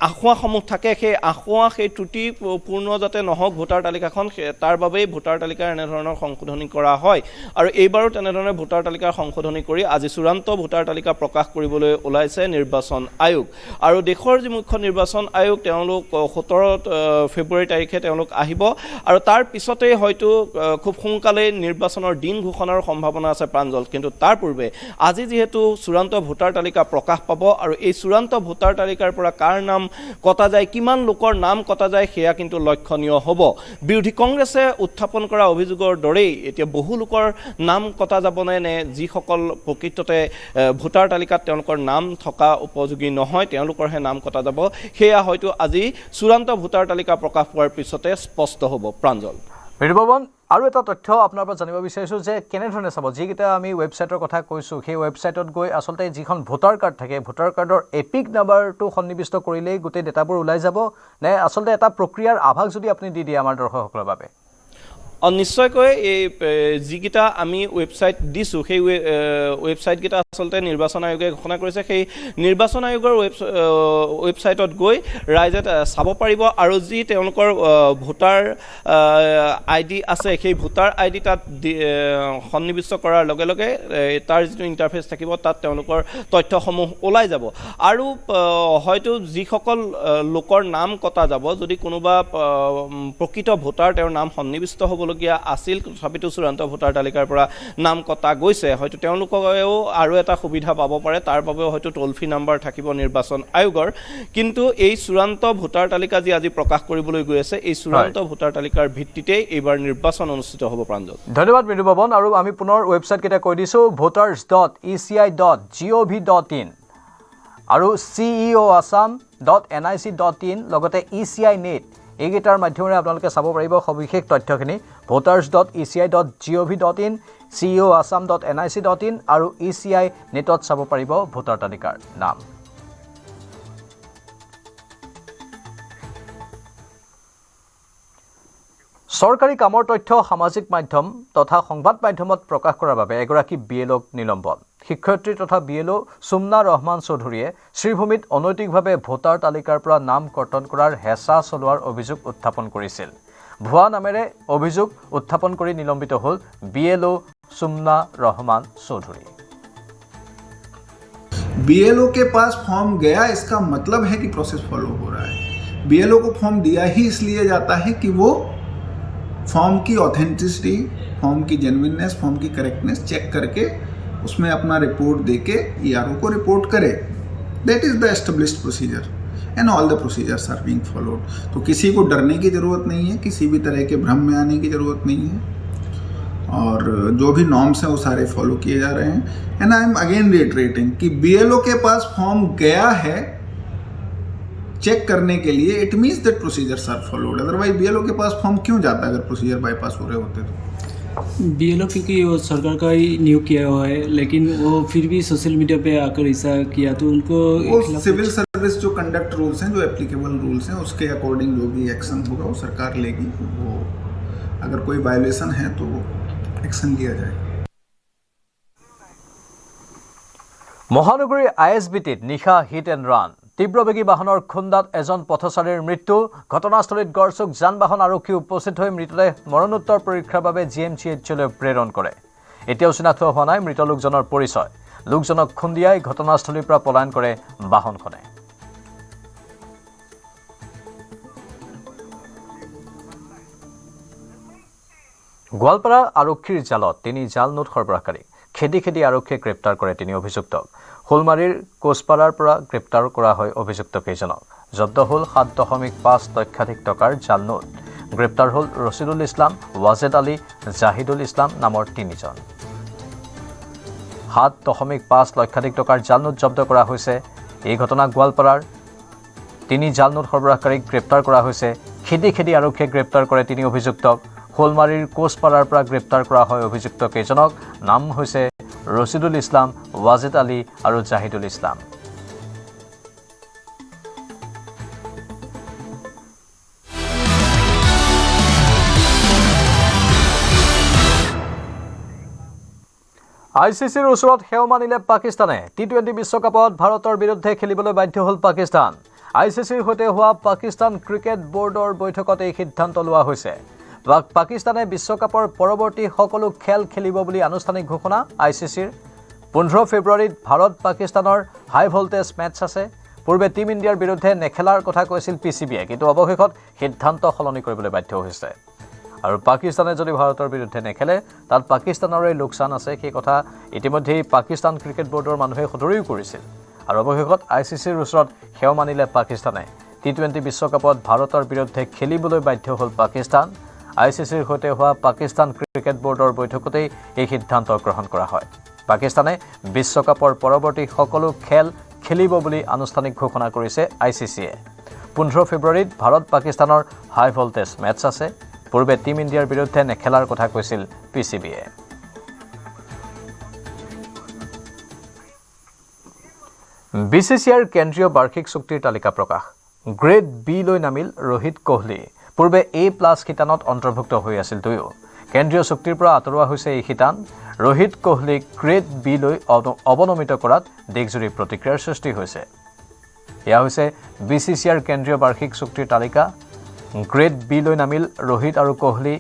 আখুৱাসমূহ থাকে সেই আখুৱা সেই ত্ৰুটি পূৰ্ণ যাতে নহওক ভোটাৰ তালিকাখন তাৰ বাবেই ভোটাৰ তালিকাৰ এনেধৰণৰ সংশোধনী কৰা হয় আৰু এইবাৰো তেনেধৰণে ভোটাৰ তালিকাৰ সংশোধনী কৰি আজি চূড়ান্ত ভোটাৰ তালিকা প্ৰকাশ কৰিবলৈ ওলাইছে নিৰ্বাচন আয়োগ আৰু দেশৰ যি মুখ্য নিৰ্বাচন আয়োগ তেওঁলোক 17 ফেব্ৰুৱাৰী তাৰিখে তেওঁলোক আহিব আৰু তাৰ পিছতেই হয়তো খুব সোনকালেই নিৰ্বাচনৰ দিন ঘোষণাৰ সম্ভাৱনা আছে প্ৰাঞ্জল কিন্তু তাৰ পূৰ্বে আজি যেহেতু চূড়ান্ত ভোটাৰ তালিকা প্ৰকাশ পাব আৰু এই চূড়ান্ত ভোটাৰ তালিকাৰ পৰা কাৰ নাম কটা যায় কিমান লোকৰ নাম কটা যায় সেয়া কিন্তু লক্ষণীয় হ'ব বিৰোধী কংগ্ৰেছে উত্থাপন কৰা অভিযোগৰ দৰেই এতিয়া বহু লোকৰ নাম কটা যাবনে নে যিসকল প্ৰকৃততে ভোটাৰ তালিকাত তেওঁলোকৰ নাম থকা উপযোগী নহয় তেওঁলোকৰহে নাম কটা যাব সেয়া হয়তো আজি চূড়ান্ত ভোটাৰ তালিকা প্ৰকাশ পোৱাৰ পিছতে স্পষ্ট হ'ব প্ৰাঞ্জল মৃদুপৱন আৰু এটা তথ্য আপোনাৰ পৰা জানিব বিচাৰিছোঁ যে কেনেধৰণে চাব যিকেইটা আমি ৱেবছাইটৰ কথা কৈছোঁ সেই ৱেবছাইটত গৈ আচলতে যিখন ভোটাৰ কাৰ্ড থাকে ভোটাৰ কাৰ্ডৰ এপিক নাম্বাৰটো সন্নিৱিষ্ট কৰিলেই গোটেই ডেটাবোৰ ওলাই যাব নে আচলতে এটা প্ৰক্ৰিয়াৰ আভাস যদি আপুনি দি দিয়ে আমাৰ দৰ্শকসকলৰ বাবে নিশ্চয়কৈ এই যিকেইটা আমি ৱেবছাইট দিছোঁ সেই ৱেবছাইটকেইটা আচলতে নিৰ্বাচন আয়োগে ঘোষণা কৰিছে সেই নিৰ্বাচন আয়োগৰ ৱেবছাইটত গৈ ৰাইজে চাব পাৰিব আৰু যি তেওঁলোকৰ ভোটাৰ ID আছে সেই ভোটাৰ ID তাত সন্নিৱিষ্ট কৰাৰ লগে লগে তাৰ যিটো ইণ্টাৰফেচ থাকিব তাত তেওঁলোকৰ তথ্যসমূহ ওলাই যাব আৰু হয়তো যিসকল লোকৰ নাম কটা যাব যদি কোনোবা প্ৰকৃত ভোটাৰ তেওঁৰ নাম সন্নিৱিষ্ট হ'বলগীয়া আছিল তথাপিতো চূড়ান্ত ভোটাৰ তালিকাৰ পৰা নাম কটা গৈছে হয়তো তেওঁলোকেও আৰু এটা সুবিধা পাব পাৰে তাৰ বাবেও হয়তো টোল ফ্ৰী নাম্বাৰ থাকিব নিৰ্বাচন আয়োগৰ কিন্তু এই চূড়ান্ত ভোটাৰ তালিকা যি আজি প্ৰকাশ কৰিবলৈ গৈ আছে এই চূড়ান্ত ভোটাৰ তালিকাৰ ভিত্তিতেই এইবাৰ নিৰ্বাচন অনুষ্ঠিত হ'ব প্ৰাঞ্জল ধন্যবাদ মৃদুপৱন আৰু আমি পুনৰ ৱেবছাইটকেইটা কৈ দিছোঁ voters.eci.gov.in আৰু ceoassam.nic.in লগতে ECI নেট এইকেইটাৰ মাধ্যমেৰে আপোনালোকে চাব পাৰিব সবিশেষ তথ্যখিনি voters.eci.gov.in ceoassam.nic.in আৰু ECI নেটত চাব পাৰিব ভোটাৰ তালিকাৰ নাম। চৰকাৰী কামৰ তথ্য সামাজিক মাধ্যম তথা সংবাদ মাধ্যমত প্ৰকাশ কৰাৰ বাবে এগৰাকী BLOক নিলম্বন। শিক্ষয়িত্ৰী তথা BLO সুমনা ৰহমান চৌধুৰীয়ে শ্ৰীভূমিত অনৈতিকভাৱে ভোটাৰ তালিকাৰ পৰা নাম কৰ্তন কৰাৰ হেঁচা চলোৱাৰ অভিযোগ উত্থাপন কৰিছিল। ভুৱা নামেৰে অভিযোগ উত্থাপন কৰি নিলম্বিত হ'ল BLO सुमना रहमान चौधरी। BLO के पास फॉर्म गया, इसका मतलब है कि प्रोसेस फॉलो हो रहा है। BLO को फॉर्म दिया ही इसलिए जाता है कि वो फॉर्म की ऑथेंटिसिटी, फॉर्म की जेन्युइननेस, फॉर्म की करेक्टनेस चेक करके उसमें अपना रिपोर्ट देके ERO को रिपोर्ट करे। That is the established procedure and all the procedures are being followed. तो किसी को डरने की ज़रूरत नहीं है, किसी भी तरह के भ्रम में आने की ज़रूरत नहीं है, और जो भी नॉर्म्स हैं वो सारे फॉलो किए जा रहे हैं। एंड आई एम अगेन रिटरेटिंग कि BLO के पास फॉर्म गया है चेक करने के लिए, it means that procedures are followed. Otherwise BLO के पास फॉर्म क्यों जाता अगर प्रोसीजर बाईपास हो रहे होते तो? BLO क्योंकि वो सरकार का ही नियोग किया हुआ है, लेकिन वो फिर भी सोशल मीडिया पे आकर ऐसा किया तो उनको वो सिविल सर्विस जो कंडक्ट रूल्स हैं, जो एप्लीकेबल रूल्स हैं, उसके अकॉर्डिंग जो भी एक्शन होगा वो सरकार लेगी। वो अगर कोई वायलेशन है तो एक्शन लिया जाए। মহানগৰীৰ ISBTত নিশা হিট এণ্ড ৰান। তীব্ৰবেগী বাহনৰ খুন্দাত এজন পথচাৰীৰ মৃত্যু। ঘটনাস্থলীত গড়চুক যান বাহন আৰক্ষী উপস্থিত হৈ মৃতদেহ মৰণোত্তৰ পৰীক্ষাৰ বাবে GMCHলৈ প্ৰেৰণ কৰে। এতিয়াও চিনাক্ত হোৱা নাই মৃত লোকজনৰ পৰিচয়। লোকজনক খুন্দিয়াই ঘটনাস্থলীৰ পৰা পলায়ন কৰে বাহনখনে। গোৱালপাৰা আৰক্ষীৰ জালত 3 জাল নোট সৰবৰাহকাৰী। খেদি খেদি আৰক্ষীয়ে গ্ৰেপ্তাৰ কৰে 3 অভিযুক্তক। হোলমাৰীৰ কোচপাৰাৰ পৰা গ্ৰেপ্তাৰ কৰা হয় অভিযুক্ত কেইজনক। জব্দ হ'ল 7.5 লক্ষাধিক টকাৰ জাল নোট। গ্ৰেপ্তাৰ হ'ল ৰছিদুল ইছলাম, ৱাজেদ আলী, জাহিদুল ইছলাম নামৰ 3 জন। 7.5 লক্ষাধিক টকাৰ জাল নোট জব্দ কৰা হৈছে। এই ঘটনা গোৱালপাৰাৰ 3 জাল নোট সৰবৰাহকাৰীক গ্ৰেপ্তাৰ কৰা হৈছে। খেদি খেদি আৰক্ষীয়ে গ্ৰেপ্তাৰ কৰে 3 অভিযুক্তক। হোলমাৰীৰ কোচপাৰাৰ পৰা গ্ৰেপ্তাৰ কৰা হয় অভিযুক্ত কেইজনক। নাম হৈছে ৰছিদুল ইছলাম, ৱাজেদ আলী আৰু জাহিদুল ইছলাম। ICCৰ ওচৰত সেও মানিলে পাকিস্তানে। T20 বিশ্বকাপত ভাৰতৰ বিৰুদ্ধে খেলিবলৈ বাধ্য হ'ল পাকিস্তান। ICCৰ সৈতে হোৱা পাকিস্তান ক্ৰিকেট বোৰ্ডৰ বৈঠকত এই সিদ্ধান্ত লোৱা হৈছে। পাকিস্তানে বিশ্বকাপৰ পৰৱৰ্তী সকলো খেল খেলিব বুলি আনুষ্ঠানিক ঘোষণা ICCৰ। 15 ফেব্ৰুৱাৰীত ভাৰত পাকিস্তানৰ হাই ভল্টেজ মেটছ আছে। পূৰ্বে টিম ইণ্ডিয়াৰ বিৰুদ্ধে নেখেলাৰ কথা কৈছিল PCBয়ে, কিন্তু অৱশেষত সিদ্ধান্ত সলনি কৰিবলৈ বাধ্য হৈছে। আৰু পাকিস্তানে যদি ভাৰতৰ বিৰুদ্ধে নেখেলে তাত পাকিস্তানৰে লোকচান আছে, সেই কথা ইতিমধ্যেই পাকিস্তান ক্ৰিকেট বোৰ্ডৰ মানুহে সদৰিও কৰিছিল। আৰু অৱশেষত ICCৰ ওচৰত সেও মানিলে পাকিস্তানে। T20 বিশ্বকাপত ভাৰতৰ বিৰুদ্ধে খেলিবলৈ বাধ্য হ'ল পাকিস্তান। ICCৰ সৈতে হোৱা পাকিস্তান ক্ৰিকেট বোৰ্ডৰ বৈঠকতেই এই সিদ্ধান্ত গ্ৰহণ কৰা হয়। পাকিস্তানে বিশ্বকাপৰ পৰৱৰ্তী সকলো খেল খেলিব বুলি আনুষ্ঠানিক ঘোষণা কৰিছে ICCয়ে। 15 ফেব্ৰুৱাৰীত ভাৰত পাকিস্তানৰ হাই ভল্টেজ মেটছ আছে। পূৰ্বে টিম ইণ্ডিয়াৰ বিৰুদ্ধে নেখেলাৰ কথা কৈছিল PCBয়ে। BCCIৰ কেন্দ্ৰীয় বাৰ্ষিক চুক্তিৰ তালিকা প্ৰকাশ। গ্ৰেড B লৈ নামিল ৰোহিত কোহলি। পূৰ্বে A+ শিতানত অন্তৰ্ভুক্ত হৈ আছিল দুয়ো। কেন্দ্ৰীয় চুক্তিৰ পৰা আঁতৰোৱা হৈছে এই শিতান। ৰোহিত কোহলিক গ্ৰেড B লৈ অৱনমিত কৰাত দেশজুৰি প্ৰতিক্ৰিয়াৰ সৃষ্টি হৈছে। এয়া হৈছে BCCIৰ কেন্দ্ৰীয় বাৰ্ষিক চুক্তিৰ তালিকা। গ্ৰেড B লৈ নামিল ৰোহিত আৰু কোহলি।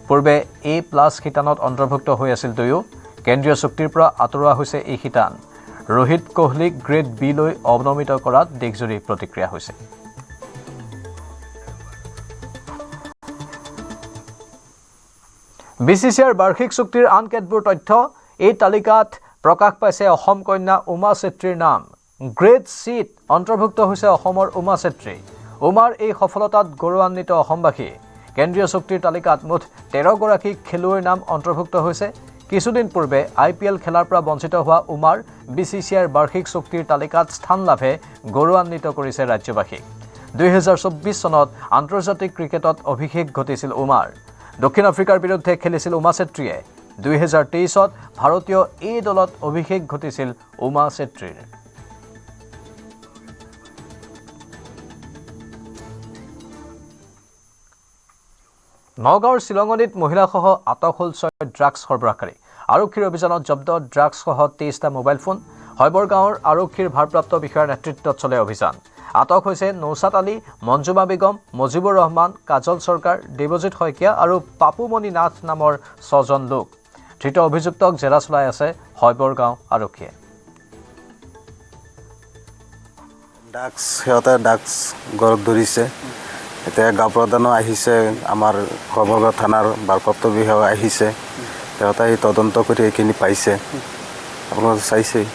পূৰ্বে A+ শিতানত অন্তৰ্ভুক্ত হৈ আছিল দুয়ো। কেন্দ্ৰীয় চুক্তিৰ পৰা আঁতৰোৱা হৈছে এই শিতান। ৰোহিত কোহলিক গ্ৰেড B লৈ অৱনমিত কৰাত দেশজুৰি প্ৰতিক্ৰিয়া হৈছে। BCCIৰ বাৰ্ষিক চুক্তিৰ আন কেতবোৰ তথ্য এই তালিকাত প্ৰকাশ পাইছে। অসম কন্যা উমা চেত্ৰীৰ নাম। গ্ৰেড Cত অন্তৰ্ভুক্ত হৈছে অসমৰ উমা চেত্ৰী। উমাৰ এই সফলতাত গৌৰৱান্বিত অসমবাসী। কেন্দ্ৰীয় চুক্তিৰ তালিকাত মুঠ 13 গৰাকী খেলুৱৈৰ নাম অন্তৰ্ভুক্ত হৈছে। কিছুদিন পূৰ্বে IPL খেলাৰ পৰা বঞ্চিত হোৱা উমাৰ BCCIৰ বাৰ্ষিক চুক্তিৰ তালিকাত স্থান লাভে গৌৰৱান্বিত কৰিছে ৰাজ্যবাসীক। 2024 চনত আন্তৰ্জাতিক ক্ৰিকেটত অভিষেক ঘটিছিল উমাৰ। দক্ষিণ আফ্ৰিকাৰ বিৰুদ্ধে খেলিছিল উমা চেত্ৰীয়ে। 2023 ভাৰতীয় এই দলত অভিষেক ঘটিছিল উমা চেত্ৰীৰ। নগাঁৱৰ শিলঙনীত মহিলাসহ আটক হ'ল 6 ড্ৰাগছ সৰবৰাহকাৰী। আৰক্ষীৰ অভিযানত জব্দ ড্ৰাগছসহ 23টা মোবাইল ফোন। হৈবৰ গাঁৱৰ আৰক্ষীৰ ভাৰপ্ৰাপ্ত বিষয়াৰ নেতৃত্বত চলে অভিযান। আটক হৈছে নৌচাদ আলী, মঞ্জুমা বেগম, মজিবুৰ ৰহমান, কাজল চৰকাৰ, দেৱজিৎ শইকীয়া আৰু পাপুমণি নাথ নামৰ 6জন লোক। ধৃত অভিযুক্তক জেৰা চলাই আছে হৈবৰ গাঁও আৰক্ষীয়ে। সিহঁতে ড্ৰাগছ গড়ত ধৰিছে। এতিয়া গাঁও প্ৰধানো আহিছে, আমাৰ হৈবৰগাঁও থানাৰ ভাৰপ্ৰাপ্ত বিষয়া আহিছে। সিহঁতে এই তদন্ত কৰি এইখিনি পাইছে। আপোনালোকে চাইছেই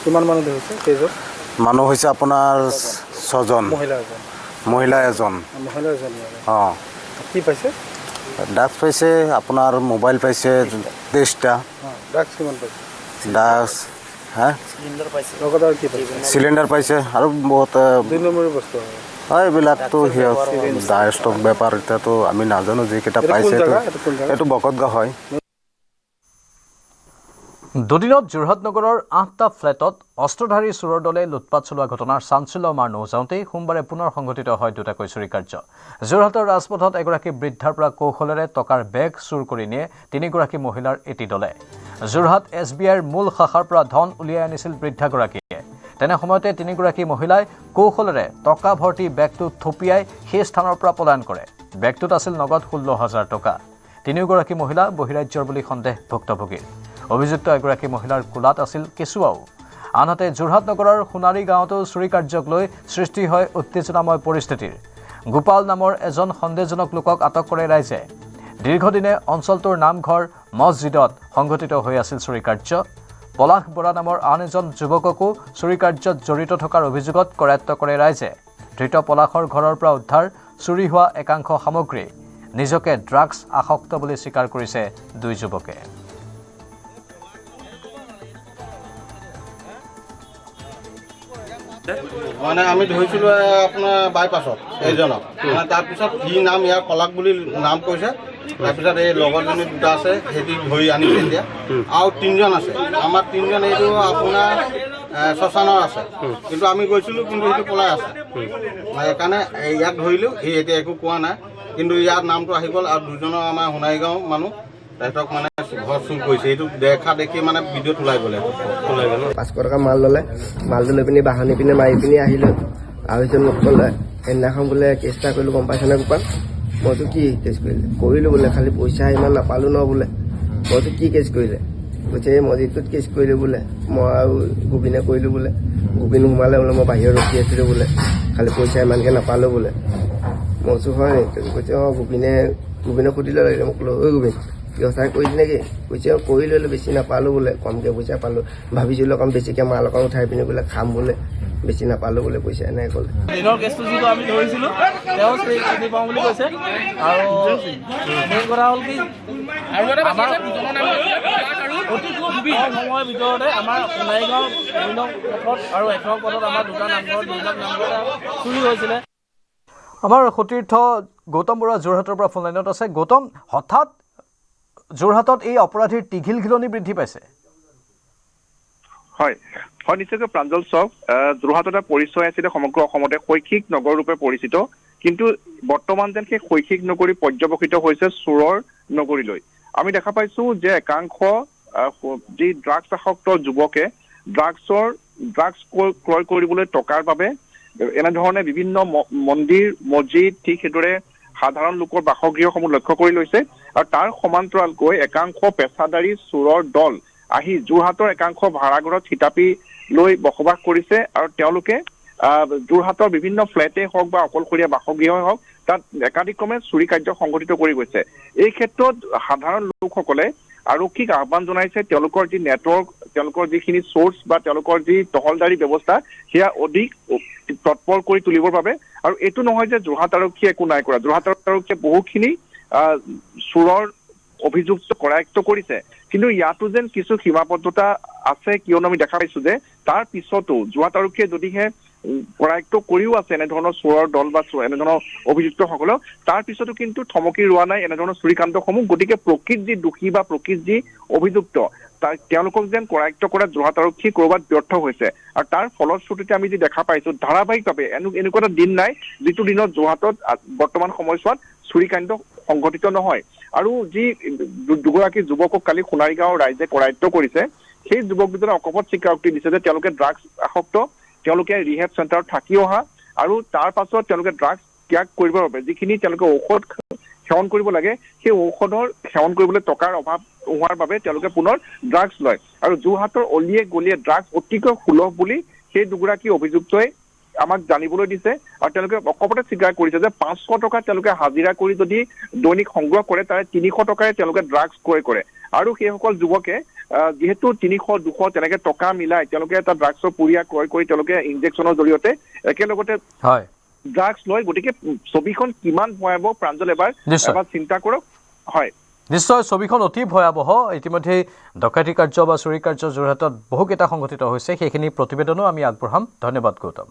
কিমান মানুহ ধৰিছে? কেইজন মানুহ হৈছে আপোনাৰ 6জন, মহিলা এজন। অঁ, কি পাইছে? ড্ৰাগছ পাইছে, আপোনাৰ মোবাইল পাইছে 23টা। ড্ৰাগছ কিমান পাইছে? ড্ৰাগছ লগত আৰু কি পাইছে? চিলিণ্ডাৰ পাইছে আৰু বহুত 2 নম্বৰী বস্তু এইবিলাকতো সিহঁত ষ্টক বেপাৰ। এতিয়াতো আমি নাজানো যিকেইটা পাইছে। এইটো বকতগাঁও হয়। দুদিনত যোৰহাট নগৰৰ 8টা ফ্লেটত অস্ত্ৰধাৰী চোৰৰ দলে লুটপাট চলোৱা ঘটনাৰ চাঞ্চল্য মাৰ নৌজাওঁতেই সোমবাৰে পুনৰ সংঘটিত হয় দুটাকৈ চুৰি কাৰ্য। যোৰহাটৰ ৰাজপথত এগৰাকী বৃদ্ধাৰ পৰা কৌশলেৰে টকাৰ বেগ চুৰ কৰি নিয়ে 3গৰাকী মহিলাৰ এটি দলে। যোৰহাট SBIৰ মূল শাখাৰ পৰা ধন উলিয়াই আনিছিল বৃদ্ধাগৰাকীয়ে। তেনে সময়তে 3গৰাকী মহিলাই কৌশলেৰে টকা ভৰ্তি বেগটো থপিয়াই সেই স্থানৰ পৰা পলায়ন কৰে। বেগটোত আছিল নগদ 16,000 টকা। 3গৰাকী মহিলা বহিৰাজ্যৰ বুলি সন্দেহ ভুক্তভোগীৰ। অভিযুক্ত এগৰাকী মহিলাৰ কোলাত আছিল কেঁচুৱাও। আনহাতে যোৰহাট নগৰৰ সোণাৰী গাঁৱতো চুৰি কাৰ্যক লৈ সৃষ্টি হয় উত্তেজনাময় পৰিস্থিতিৰ। গোপাল নামৰ এজন সন্দেহজনক লোকক আটক কৰে ৰাইজে। দীৰ্ঘদিনে অঞ্চলটোৰ নামঘৰ মছজিদত সংঘটিত হৈ আছিল চুৰি কাৰ্য। পলাশ বৰা নামৰ আন এজন যুৱককো চুৰি কাৰ্যত জড়িত থকাৰ অভিযোগত কৰায়ত্ব কৰে ৰাইজে। ধৃত পলাশৰ ঘৰৰ পৰা উদ্ধাৰ চুৰি হোৱা একাংশ সামগ্ৰী। নিজকে ড্ৰাগছ আসক্ত বুলি স্বীকাৰ কৰিছে 2 যুৱকে। মানে আমি ধৰিছিলোঁ আপোনাৰ বাইপাছত এইজনক। তাৰপিছত সি নাম ইয়াৰ পলাশ বুলি নাম কৈছে। তাৰপিছত এই লগৰজনী 2টা আছে, সিহঁতি ধৰি আনিছে এতিয়া। আৰু 3জন আছে। আমাৰ 3জন এইটো আপোনাৰ শ্মশানৰ আছে, কিন্তু আমি গৈছিলোঁ, কিন্তু সেইটো পলাই আছে। সেইকাৰণে ইয়াক ধৰিলোঁ। সি এতিয়া একো কোৱা নাই, কিন্তু ইয়াৰ নামটো আহি গ'ল। আৰু 2জনৰ আমাৰ সোণাৰী গাঁও মানুহ তাহাঁতক মানে ঘৰ চুৰ কৰিছে। এইটো দেখা দেখি মানে ভিডিঅ'ত ওলাই গ'ল। 500 টকা মাল ল'লে। মালটো লৈ পিনি বাহনি পিনে মাৰি পিনি আহিলোঁ। আৰু এজন মোক ক'লে সেইদিনাখন বোলে কেছ এটা কৰিলোঁ, গম পাইছেনে গোপাল? মইতো কি কেছ কৰিলোঁ বোলে, খালি পইচা ইমান নাপালোঁ ন বোলে। মইতো কি কেছ কৰিলে? কৈছে এই মছজিদটোত কেছ কৰিলোঁ বোলে। মই আৰু গোবিনে কৰিলোঁ বোলে। গোবিন সোমালে বোলে, মই বাহিৰত ৰখি আছিলোঁ বোলে, খালি পইচা ইমানকৈ নাপালোঁ বোলে। মই কৈছোঁ হয় নেকি? কৈছে অঁ। গোবিনে সুধিলে লাগিলে মোক ঐ গোবিন কি সঁচাই কৰিলি নেকি? কৈছে কৰি ল'লোঁ, বেছি নাপালোঁ বোলে, কমকৈ পইচা পালোঁ। ভাবিছিলোঁ অকণ বেছিকৈ মাল অকণ উঠাই পিনি বোলে খাম বোলে, বেছি নাপালোঁ বোলে পইচা, এনেকৈ ক'লে। দিনৰ কেছটো যিটো আমি ধৰিছিলোঁ তেওঁ চিনি পাওঁ বুলি কৈছে। আৰু মেইন কথা হ'ল কি অতি কম সময়ৰ ভিতৰতে আমাৰ সোণাৰী গাঁও 2 নং পথত আৰু 1 নং পথত আমাৰ 2টা নামঘৰ 2বিলাক নামঘৰ চুৰি হৈছিলে। আমাৰ সতীৰ্থ গৌতম বৰা যোৰহাটৰ পৰা ফোন লাইনত আছে। গৌতম, হঠাৎ যোৰহাটত এই অপৰাধীৰ টিঘিল ঘিলনি বৃদ্ধি পাইছে। হয় হয়, নিশ্চয়কৈ প্ৰাঞ্জল চাওক, যোৰহাট এটা পৰিচয় আছিলে সমগ্ৰ অসমতে শৈক্ষিক নগৰ ৰূপে পৰিচিত। কিন্তু বৰ্তমান যেন সেই শৈক্ষিক নগৰী পৰ্যবসিত হৈছে চোৰৰ নগৰীলৈ। আমি দেখা পাইছো যে একাংশ যি ড্ৰাগছ আসক্ত যুৱকে ড্ৰাগছ ক্ৰয় কৰিবলৈ টকাৰ বাবে এনেধৰণে বিভিন্ন মন্দিৰ মছজিদ, ঠিক সেইদৰে সাধাৰণ লোকৰ বাসগৃহসমূহ লক্ষ্য কৰি লৈছে। আৰু তাৰ সমান্তৰালকৈ একাংশ পেছাদাৰী চোৰৰ দল আহি যোৰহাটৰ একাংশ ভাড়াঘৰত থিতাপি লৈ বসবাস কৰিছে। আৰু তেওঁলোকে যোৰহাটৰ বিভিন্ন ফ্লেটেই হওক বা অকলশৰীয়া বাসগৃহই হওক, তাত একাধিক্ৰমে চুৰি কাৰ্য সংঘটিত কৰি গৈছে। এই ক্ষেত্ৰত সাধাৰণ লোকসকলে আৰক্ষীক আহ্বান জনাইছে তেওঁলোকৰ যি নেটৱৰ্ক, তেওঁলোকৰ যিখিনি চ'ৰ্চ বা তেওঁলোকৰ যি টহলদাৰী ব্যৱস্থা, সেয়া অধিক তৎপৰ কৰি তুলিবৰ বাবে। আৰু এইটো নহয় যে যোৰহাট আৰক্ষীয়ে একো নাই কৰা। যোৰহাট আৰক্ষীয়ে বহুখিনি চোৰৰ অভিযুক্ত কৰায়ত্ব কৰিছে, কিন্তু ইয়াতো যেন কিছু সীমাবদ্ধতা আছে। কিয়নো আমি দেখা পাইছো যে তাৰ পিছতো যোৰহাট আৰক্ষীয়ে যদিহে কৰায়ত্ব কৰিও আছে এনেধৰণৰ চোৰৰ দল বা এনেধৰণৰ অভিযুক্তসকলক, তাৰ পিছতো কিন্তু থমকি ৰোৱা নাই এনেধৰণৰ চুৰিকাণ্ডসমূহ। গতিকে প্ৰকৃত যি দোষী বা প্ৰকৃত যি অভিযুক্ত তেওঁলোকক যেন কৰায়ত্ব কৰাত যোৰহাট আৰক্ষী কৰবাত ব্যৰ্থ হৈছে। আৰু তাৰ ফলশ্ৰুতিতে আমি যি দেখা পাইছো ধাৰাবাহিকভাৱে এনেকুৱা এটা দিন নাই যিটো দিনত যোৰহাটত বৰ্তমান সময়ছোৱাত চুৰিকাণ্ড সংঘটিত নহয়। আৰু যি দুগৰাকী যুৱকক কালি সোণাৰীগাঁৱৰ ৰাইজে কৰায়ত্ব কৰিছে, সেই যুৱককেইজনে অকপট স্বীকাৰোক্তি দিছে যে তেওঁলোকে ড্ৰাগছ আসক্ত, তেওঁলোকে ৰিহেব চেণ্টাৰত থাকি অহা আৰু তাৰ পাছত তেওঁলোকে ড্ৰাগছ ত্যাগ কৰিবৰ বাবে যিখিনি তেওঁলোকে ঔষধ সেৱন কৰিব লাগে, সেই ঔষধৰ সেৱন কৰিবলৈ টকাৰ অভাৱ হোৱাৰ বাবে তেওঁলোকে পুনৰ ড্ৰাগছ লয়। আৰু যোৰহাটৰ অলিয়ে গলিয়ে ড্ৰাগছ অতিকৈ সুলভ বুলি সেই দুগৰাকী অভিযুক্তই আমাক জানিবলৈ দিছে। আৰু তেওঁলোকে অকপতে স্বীকাৰ কৰিছে যে 500 টকা তেওঁলোকে হাজিৰা কৰি যদি দৈনিক সংগ্ৰহ কৰে, তাৰে 300 টকাৰে তেওঁলোকে ড্ৰাগছ ক্ৰয় কৰে। আৰু সেইসকল যুৱকে যিহেতু 300, 200 তেনেকে টকা মিলাই তেওঁলোকে এটা ড্ৰাগছৰ পুৰিয়া ক্ৰয় কৰি তেওঁলোকে ইনজেকশ্যনৰ জৰিয়তে একেলগতে ড্ৰাগছ লয়। গতিকে ছবিখন কিমান ভয়াৱহ প্ৰাঞ্জল এবাৰ চিন্তা কৰক। হয়, নিশ্চয় ছবিখন অতি ভয়াৱহ। ইতিমধ্যে ডকাইতি কাৰ্য বা চুৰি কাৰ্য যোৰহাটত বহুকেইটা সংঘটিত হৈছে, সেইখিনি প্ৰতিবেদনো আমি আগবঢ়াম। ধন্যবাদ গৌতম।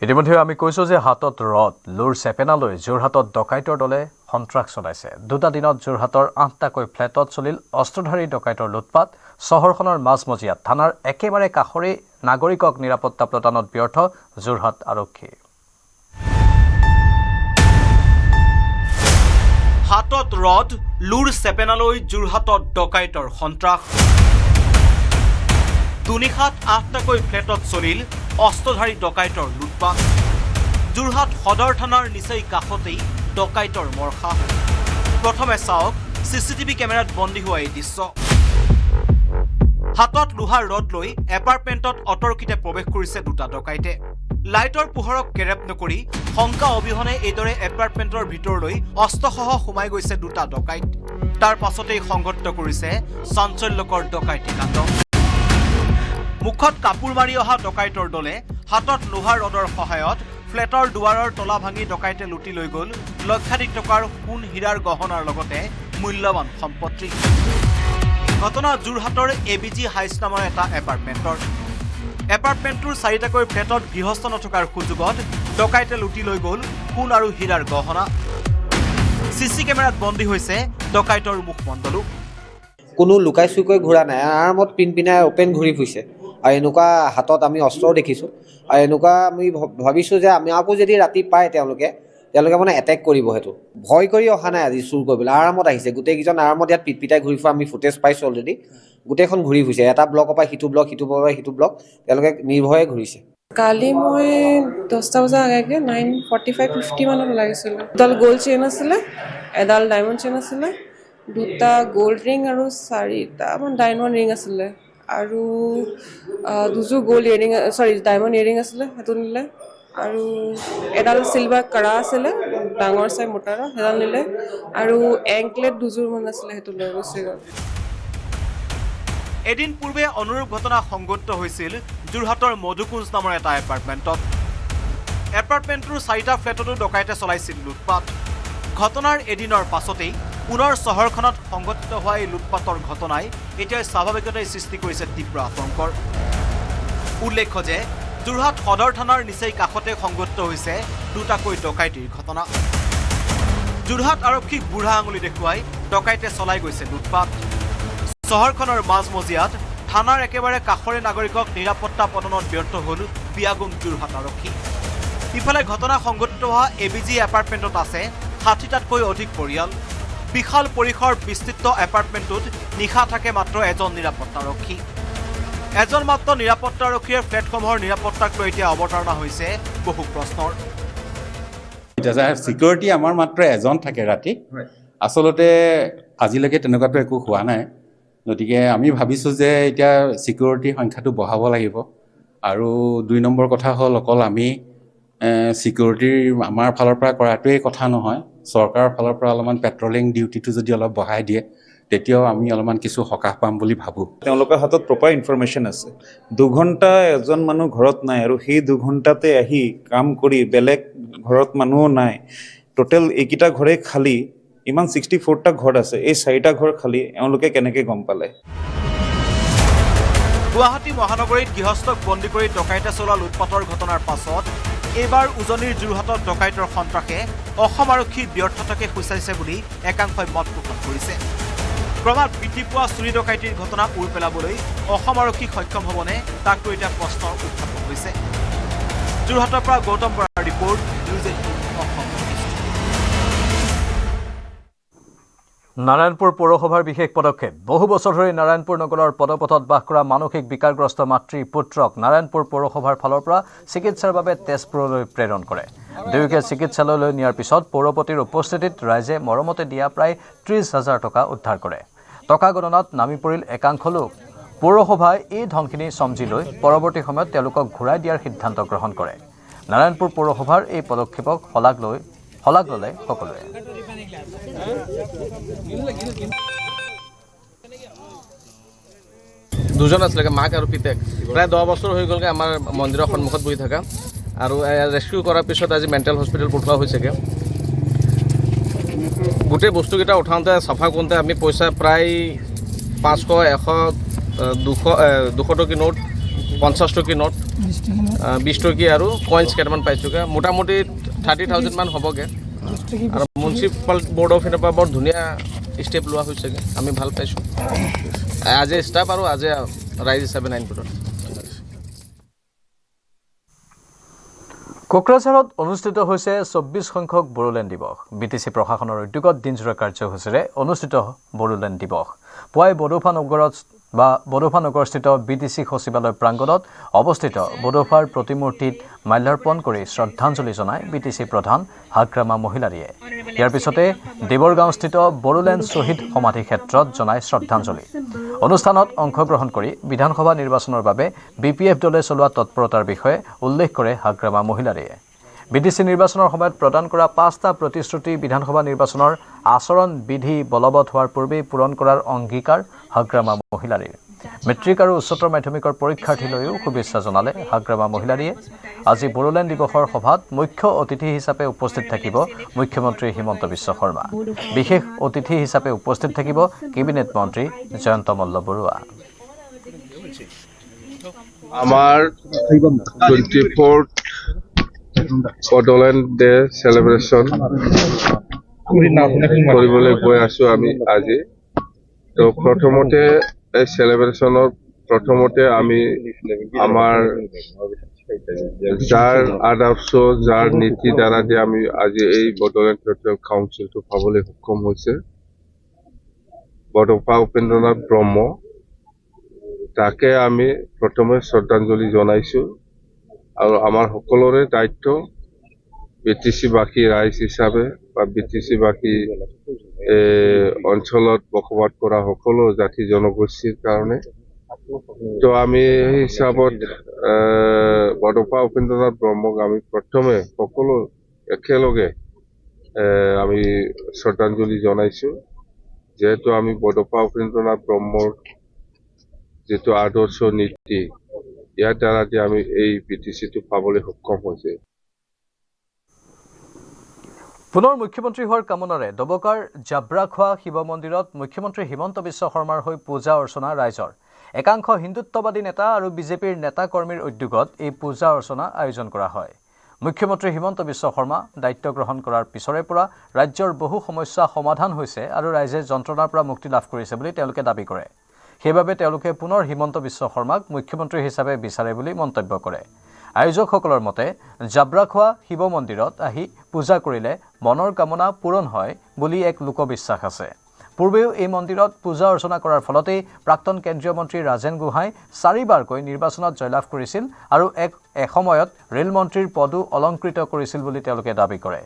ইতিমধ্যে আমি কৈছোঁ যে হাতত ৰড, লোৰ চেপেনা লৈ যোৰহাটত ডকাইতৰ দলে সন্ত্ৰাস চলাইছে। 2টা দিনত যোৰহাটৰ 8টাকৈ ফ্লেটত চলিল অস্ত্ৰধাৰী ডকাইতৰ লুটপাত। চহৰখনৰ মাজমজিয়াত থানাৰ একেবাৰে কাষৰে নাগৰিকক নিৰাপত্তা প্ৰদানত ব্যৰ্থ যোৰহাট আৰক্ষী। হাতত ৰড, লোৰ চেপেনা লৈ যোৰহাটত ডকাইতৰ সন্ত্ৰাস। দুনিশাত 8টাকৈ ফ্লেটত চলিল অস্ত্ৰধাৰী ডকাইতৰ লুটপাত। যোৰহাট সদৰ থানাৰ নিচেই কাষতেই ডকাইতৰ মৰ্ষা। প্ৰথমে চাওক চিচিটিভি কেমেৰাত বন্দী হোৱা এই দৃশ্য। হাতত লোহাৰ ৰড লৈ এপাৰ্টমেণ্টত অতৰ্কিতে প্ৰৱেশ কৰিছে 2টা ডকাইতে। লাইটৰ পোহৰক কেৰেপ নকৰি শংকা অবিহনে এইদৰে এপাৰ্টমেণ্টৰ ভিতৰলৈ অস্ত্ৰসহ সোমাই গৈছে 2টা ডকাইত। তাৰ পাছতেই সংঘটিত কৰিছে চাঞ্চল্যকৰ ডকাইতি কাণ্ড। মুখত কাপোৰ মাৰি অহা ডকাইতৰ দলে হাতত লোহাৰ ৰডৰ সহায়ত ফ্লেটৰ দুৱাৰৰ তলা ভাঙি ডকাইতে লুটি লৈ গ'ল লক্ষাধিক টকাৰ সোণ, হীৰাৰ গহনাৰ লগতে মূল্যৱান সম্পত্তি। ঘটনা যোৰহাটৰ ABG হাইস্ট নামৰ এটা এপাৰ্টমেণ্টৰ। এপাৰ্টমেণ্টটোৰ 4টাকৈ ফ্লেটত গৃহস্থ নথকাৰ সুযোগত ডকাইতে লুটি লৈ গ'ল সোণ আৰু হীৰাৰ গহনা। চিচি কেমেৰাত বন্দী হৈছে ডকাইতৰ মুখমণ্ডলো। কোনো লুকাই চুকৈ ঘূৰা নাই, আৰামত পিনপিনাই অপেন ঘূৰি ফুৰিছে। আৰু এনেকুৱা হাতত আমি অস্ত্ৰও দেখিছোঁ। আৰু এনেকুৱা আমি ভাবিছোঁ যে আমি আকৌ যদি ৰাতি পায় তেওঁলোকে মানে এটেক কৰিব। সেইটো ভয় কৰি অহা নাই আজি চুৰ কৰিবলৈ, আৰামত আহিছে। গোটেইকেইজন আৰামত ইয়াত পিটপিটাই ঘূৰি ফুৰা আমি ফুটেজ পাইছোঁ অলৰেডি। গোটেইখন ঘূৰি ফুৰিছে, এটা ব্লকৰ পৰা সিটো ব্লক, সিটো ব্লকৰ পৰা সিটো ব্লক, তেওঁলোকে নিৰ্ভয়ে ঘূৰিছে। কালি মই 10টা বজাৰ আগে 9:45-50 মানত লাগিছিলোঁ। এডাল গ'ল্ড চেইন আছিলে, এডাল ডায়মণ্ড চেইন আছিলে, 2টা গ'ল্ড ৰিং আৰু 4টামান ডায়মণ্ড ৰিং আছিলে আৰু 2যোৰ গ'ল্ড ইয়েৰিং ডায়মণ্ড ইয়েৰিং আছিলে, সেইটো নিলে। আৰু এডাল চিলভাৰ কাৰা আছিলে ডাঙৰ চাই মোটাৰ, সেইডাল নিলে। আৰু এংকলেট 2যোৰমান আছিলে, সেইটো লৈ গুচি গ'ল। এদিন পূৰ্বে অনুৰূপ ঘটনা সংঘটিত হৈছিল যোৰহাটৰ মধুকুঞ্জ নামৰ এটা এপাৰ্টমেণ্টত। এপাৰ্টমেণ্টটোৰ 4টা ফ্লেটতো ডকাইতে চলাইছিল লুটপাত। ঘটনাৰ এদিনৰ পাছতেই পুনৰ চহৰখনত সংঘটিত হোৱা এই লুটপাতৰ ঘটনাই এতিয়া স্বাভাৱিকতাই সৃষ্টি কৰিছে তীব্ৰ আতংকৰ। উল্লেখ্য যে যোৰহাট সদৰ থানাৰ নিচেই কাষতে সংঘটিত হৈছে 2টাকৈ ডকাইতিৰ ঘটনা। যোৰহাট আৰক্ষীক বুঢ়া আঙুলি দেখুৱাই ডকাইতে চলাই গৈছে লুটপাত। চহৰখনৰ মাজমজিয়াত থানাৰ একেবাৰে কাষৰে নাগৰিকক নিৰাপত্তা প্ৰদানত ব্যৰ্থ হ'ল বিয়াগুম যোৰহাট আৰক্ষী। ইফালে ঘটনা সংঘটিত হোৱা ABG এপাৰ্টমেণ্টত আছে 60টাতকৈ অধিক পৰিয়াল। বিশাল পৰিসৰ বিস্তৃত এপাৰ্টমেণ্টটোত নিশা থাকে মাত্ৰ এজন নিৰাপত্তাৰক্ষী। এজন মাত্ৰ নিৰাপত্তাৰক্ষীয়ে ফ্লেটসমূহৰ নিৰাপত্তাক লৈ এতিয়া অৱতাৰণা হৈছে বহু প্ৰশ্নৰ। ছিকিউৰিটি আমাৰ মাত্ৰ এজন থাকে ৰাতি। আচলতে আজিলৈকে তেনেকুৱাটো একো হোৱা নাই। গতিকে আমি ভাবিছোঁ যে এতিয়া ছিকিউৰিটিৰ সংখ্যাটো বঢ়াব লাগিব। আৰু 2 নম্বৰ কথা হ'ল অকল আমি ছিকিউৰিটিৰ আমাৰ ফালৰ পৰা কৰাটোৱেই কথা নহয়, চৰকাৰৰ ফালৰ পৰা অলপমান পেট্ৰলিং ডিউটিটো যদি অলপ বঢ়াই দিয়ে তেতিয়াও আমি অলপমান কিছু সকাহ পাম বুলি ভাবোঁ। তেওঁলোকৰ হাতত প্ৰপাৰ ইনফৰমেশ্যন আছে। 2 ঘণ্টা এজন মানুহ ঘৰত নাই আৰু সেই 2 ঘণ্টাতে আহি কাম কৰি বেলেগ ঘৰত মানুহো নাই, টোটেল এইকেইটা ঘৰে খালী, ইমান 64টা ঘৰ আছে, এই 4টা ঘৰ খালী এওঁলোকে কেনেকৈ গম পালে? গুৱাহাটী মহানগৰীত গৃহস্থক বন্দী কৰি ডকাইতে চলোৱা লুটপাটৰ ঘটনাৰ পাছত এইবাৰ উজনিৰ যোৰহাটত ডকাইতৰ সন্ত্ৰাসে অসম আৰক্ষীৰ ব্যৰ্থতাকে সূচাইছে বুলি একাংশই মত পোষণ কৰিছে। ক্ৰমাৎ বৃদ্ধি পোৱা চুৰি ডকাইতিৰ ঘটনা উৰ পেলাবলৈ অসম আৰক্ষী সক্ষম হ'বনে তাক লৈ এতিয়া প্ৰশ্নৰ উত্থাপন হৈছে। যোৰহাটৰ পৰা গৌতম বৰাৰ ৰিপৰ্ট, নিউজ 18 অসম। নাৰায়ণপুৰ পৌৰসভাৰ বিশেষ পদক্ষেপ। বহু বছৰ ধৰি নাৰায়ণপুৰ নগৰৰ পদপথত বাস কৰা মানসিক বিকাৰগ্ৰস্ত মাতৃ পুত্ৰক নাৰায়ণপুৰ পৌৰসভাৰ ফালৰ পৰা চিকিৎসাৰ বাবে তেজপুৰলৈ প্ৰেৰণ কৰে। দুয়োকে চিকিৎসালয়লৈ নিয়াৰ পিছত পৌৰপতিৰ উপস্থিতিত ৰাইজে মৰমতে দিয়া প্ৰায় 30,000 টকা উদ্ধাৰ কৰে। টকা গণনাত নামি পৰিল একাংশ লোক। পৌৰসভাই এই ধনখিনি চমজি লৈ পৰৱৰ্তী সময়ত তেওঁলোকক ঘূৰাই দিয়াৰ সিদ্ধান্ত গ্ৰহণ কৰে। নাৰায়ণপুৰ পৌৰসভাৰ এই পদক্ষেপক শলাগ ল'লে সকলোৱে। দুজন আছিলে, মাক আৰু পিতেক। প্ৰায় 10 বছৰ হৈ গ'লগৈ আমাৰ মন্দিৰৰ সন্মুখত বহি থকা, আৰু ৰেস্কিউ কৰাৰ পিছত আজি মেণ্টেল হস্পিটেল পঠোৱা হৈছেগৈ। গোটেই বস্তুকেইটা উঠাওঁতে চাফা কৰোঁতে আমি পইচা প্ৰায় 500, 100, 200 টকী নোট, 50 টকী নোট, 20 টকী আৰু কইনছ কেইটামান পাইছোঁগৈ। মোটামুটি 30,000 মান হ'বগৈ। আৰু মিউনিচিপাল বৰ্ডৰ পিনৰ পৰা বৰ ধুনীয়া ষ্টেপ লোৱা হৈছেগৈ, আমি ভাল পাইছোঁ। আজি ষ্টাফ আৰু আজি ৰাইজ হিচাপে নাৰায়ণপুৰত। কোকৰাঝাৰত অনুষ্ঠিত হৈছে 24 সংখ্যক বড়োলেণ্ড দিৱস। BTC প্ৰশাসনৰ উদ্যোগত দিনজোৰা কাৰ্যসূচীৰে অনুষ্ঠিত বড়োলেণ্ড দিৱস। পুৱাই বডোফা নগৰস্থিত BTC সচিবালয় প্ৰাংগণত অৱস্থিত বডোফাৰ প্ৰতিমূৰ্তিত মাল্যাৰ্পণ কৰি শ্ৰদ্ধাঞ্জলি জনায় BTC প্ৰধান হাগ্ৰামা মহিলাৰীয়ে। ইয়াৰ পিছতে দেৱৰগাঁওস্থিত বড়োলেণ্ড শ্বহীদ সমাধি ক্ষেত্ৰত জনায় শ্ৰদ্ধাঞ্জলি। অনুষ্ঠানত অংশগ্ৰহণ কৰি বিধানসভা নিৰ্বাচনৰ বাবে BPF দলে চলোৱা তৎপৰতাৰ বিষয়ে উল্লেখ কৰে হাগ্ৰামা মহিলাৰীয়ে। BTC নিৰ্বাচনৰ সময়ত প্ৰদান কৰা 5টা প্ৰতিশ্ৰুতি বিধানসভা নিৰ্বাচনৰ আচৰণ বিধি বলবৎ হোৱাৰ পূৰ্বেই পূৰণ কৰাৰ অংগীকাৰ হাগ্ৰামা মহিলাৰীৰ। মেট্ৰিক আৰু উচ্চতৰ মাধ্যমিকৰ পৰীক্ষাৰ্থীলৈও শুভেচ্ছা জনালে হাগ্ৰামা মহিলাৰীয়ে। আজি বড়োলেণ্ড দিৱসৰ সভাত মুখ্য অতিথি হিচাপে উপস্থিত থাকিব মুখ্যমন্ত্ৰী হিমন্ত বিশ্ব শৰ্মা। বিশেষ অতিথি হিচাপে উপস্থিত থাকিব কেবিনেট মন্ত্ৰী জয়ন্ত মল্ল বৰুৱা। আমাৰ 24th বড়োলেণ্ড ডে চেলিব্ৰেশ্যন কৰিবলৈ গৈ আছোঁ আমি আজি। তো প্ৰথমতে এই চেলিব্ৰেশ্যনৰ আমি আমাৰ যাৰ আদৰ্শ, যাৰ নীতি দ্বাৰা যে আমি আজি এই বড়োলেণ্ড কাউন্সিলটো পাবলৈ সক্ষম হৈছে, বডোফা উপেন্দ্ৰনাথ ব্ৰহ্ম, তাকে আমি প্ৰথমে শ্ৰদ্ধাঞ্জলি জনাইছোঁ। আৰু আমাৰ সকলোৰে দায়িত্ব BTC-বাসী ৰাইজ হিচাপে বা BTC-বাসী অঞ্চলত বসবাস কৰা সকলো জাতি জনগোষ্ঠীৰ কাৰণে। তো আমি সেই হিচাপত বডোফা উপেন্দ্ৰনাথ ব্ৰহ্মক আমি প্ৰথমে সকলো একেলগে আমি শ্ৰদ্ধাঞ্জলি জনাইছোঁ। যিহেতু আমি বডোফা উপেন্দ্ৰনাথ ব্ৰহ্মৰ যিটো আদৰ্শ নীতি, ইয়াৰ দ্বাৰা যে আমি এই BTC-টো পাবলৈ সক্ষম হৈছে। পুনৰ মুখ্যমন্ত্ৰী হোৱাৰ কামনাৰে ডবকাৰ জাব্ৰাখোৱা শিৱ মন্দিৰত মুখ্যমন্ত্ৰী হিমন্ত বিশ্ব শৰ্মাৰ হৈ পূজা অৰ্চনা ৰাইজৰ। একাংশ হিন্দুত্ববাদী নেতা আৰু বিজেপিৰ নেতা কৰ্মীৰ উদ্যোগত এই পূজা অৰ্চনা আয়োজন কৰা হয়। মুখ্যমন্ত্ৰী হিমন্ত বিশ্ব শৰ্মা দায়িত্ব গ্ৰহণ কৰাৰ পিছৰে পৰা ৰাজ্যৰ বহু সমস্যা সমাধান হৈছে আৰু ৰাইজে যন্ত্ৰণাৰ পৰা মুক্তি লাভ কৰিছে বুলি তেওঁলোকে দাবী কৰে। সেইবাবে তেওঁলোকে পুনৰ হিমন্ত বিশ্ব শৰ্মাক মুখ্যমন্ত্ৰী হিচাপে বিচাৰে বুলি মন্তব্য কৰে। আয়োজকসকলৰ মতে জাব্ৰাখোৱা শিৱ মন্দিৰত আহি পূজা কৰিলে মনৰ কামনা পূৰণ হয় বুলি এক লোকবিশ্বাস আছে। পূৰ্বেও এই মন্দিৰত পূজা অৰ্চনা কৰাৰ ফলতেই প্ৰাক্তন কেন্দ্ৰীয় মন্ত্ৰী ৰাজেন গোহাঁই 4বাৰকৈ নিৰ্বাচনত জয়লাভ কৰিছিল আৰু এসময়ত ৰেল মন্ত্ৰীৰ পদো অলংকৃত কৰিছিল বুলি তেওঁলোকে দাবী কৰে।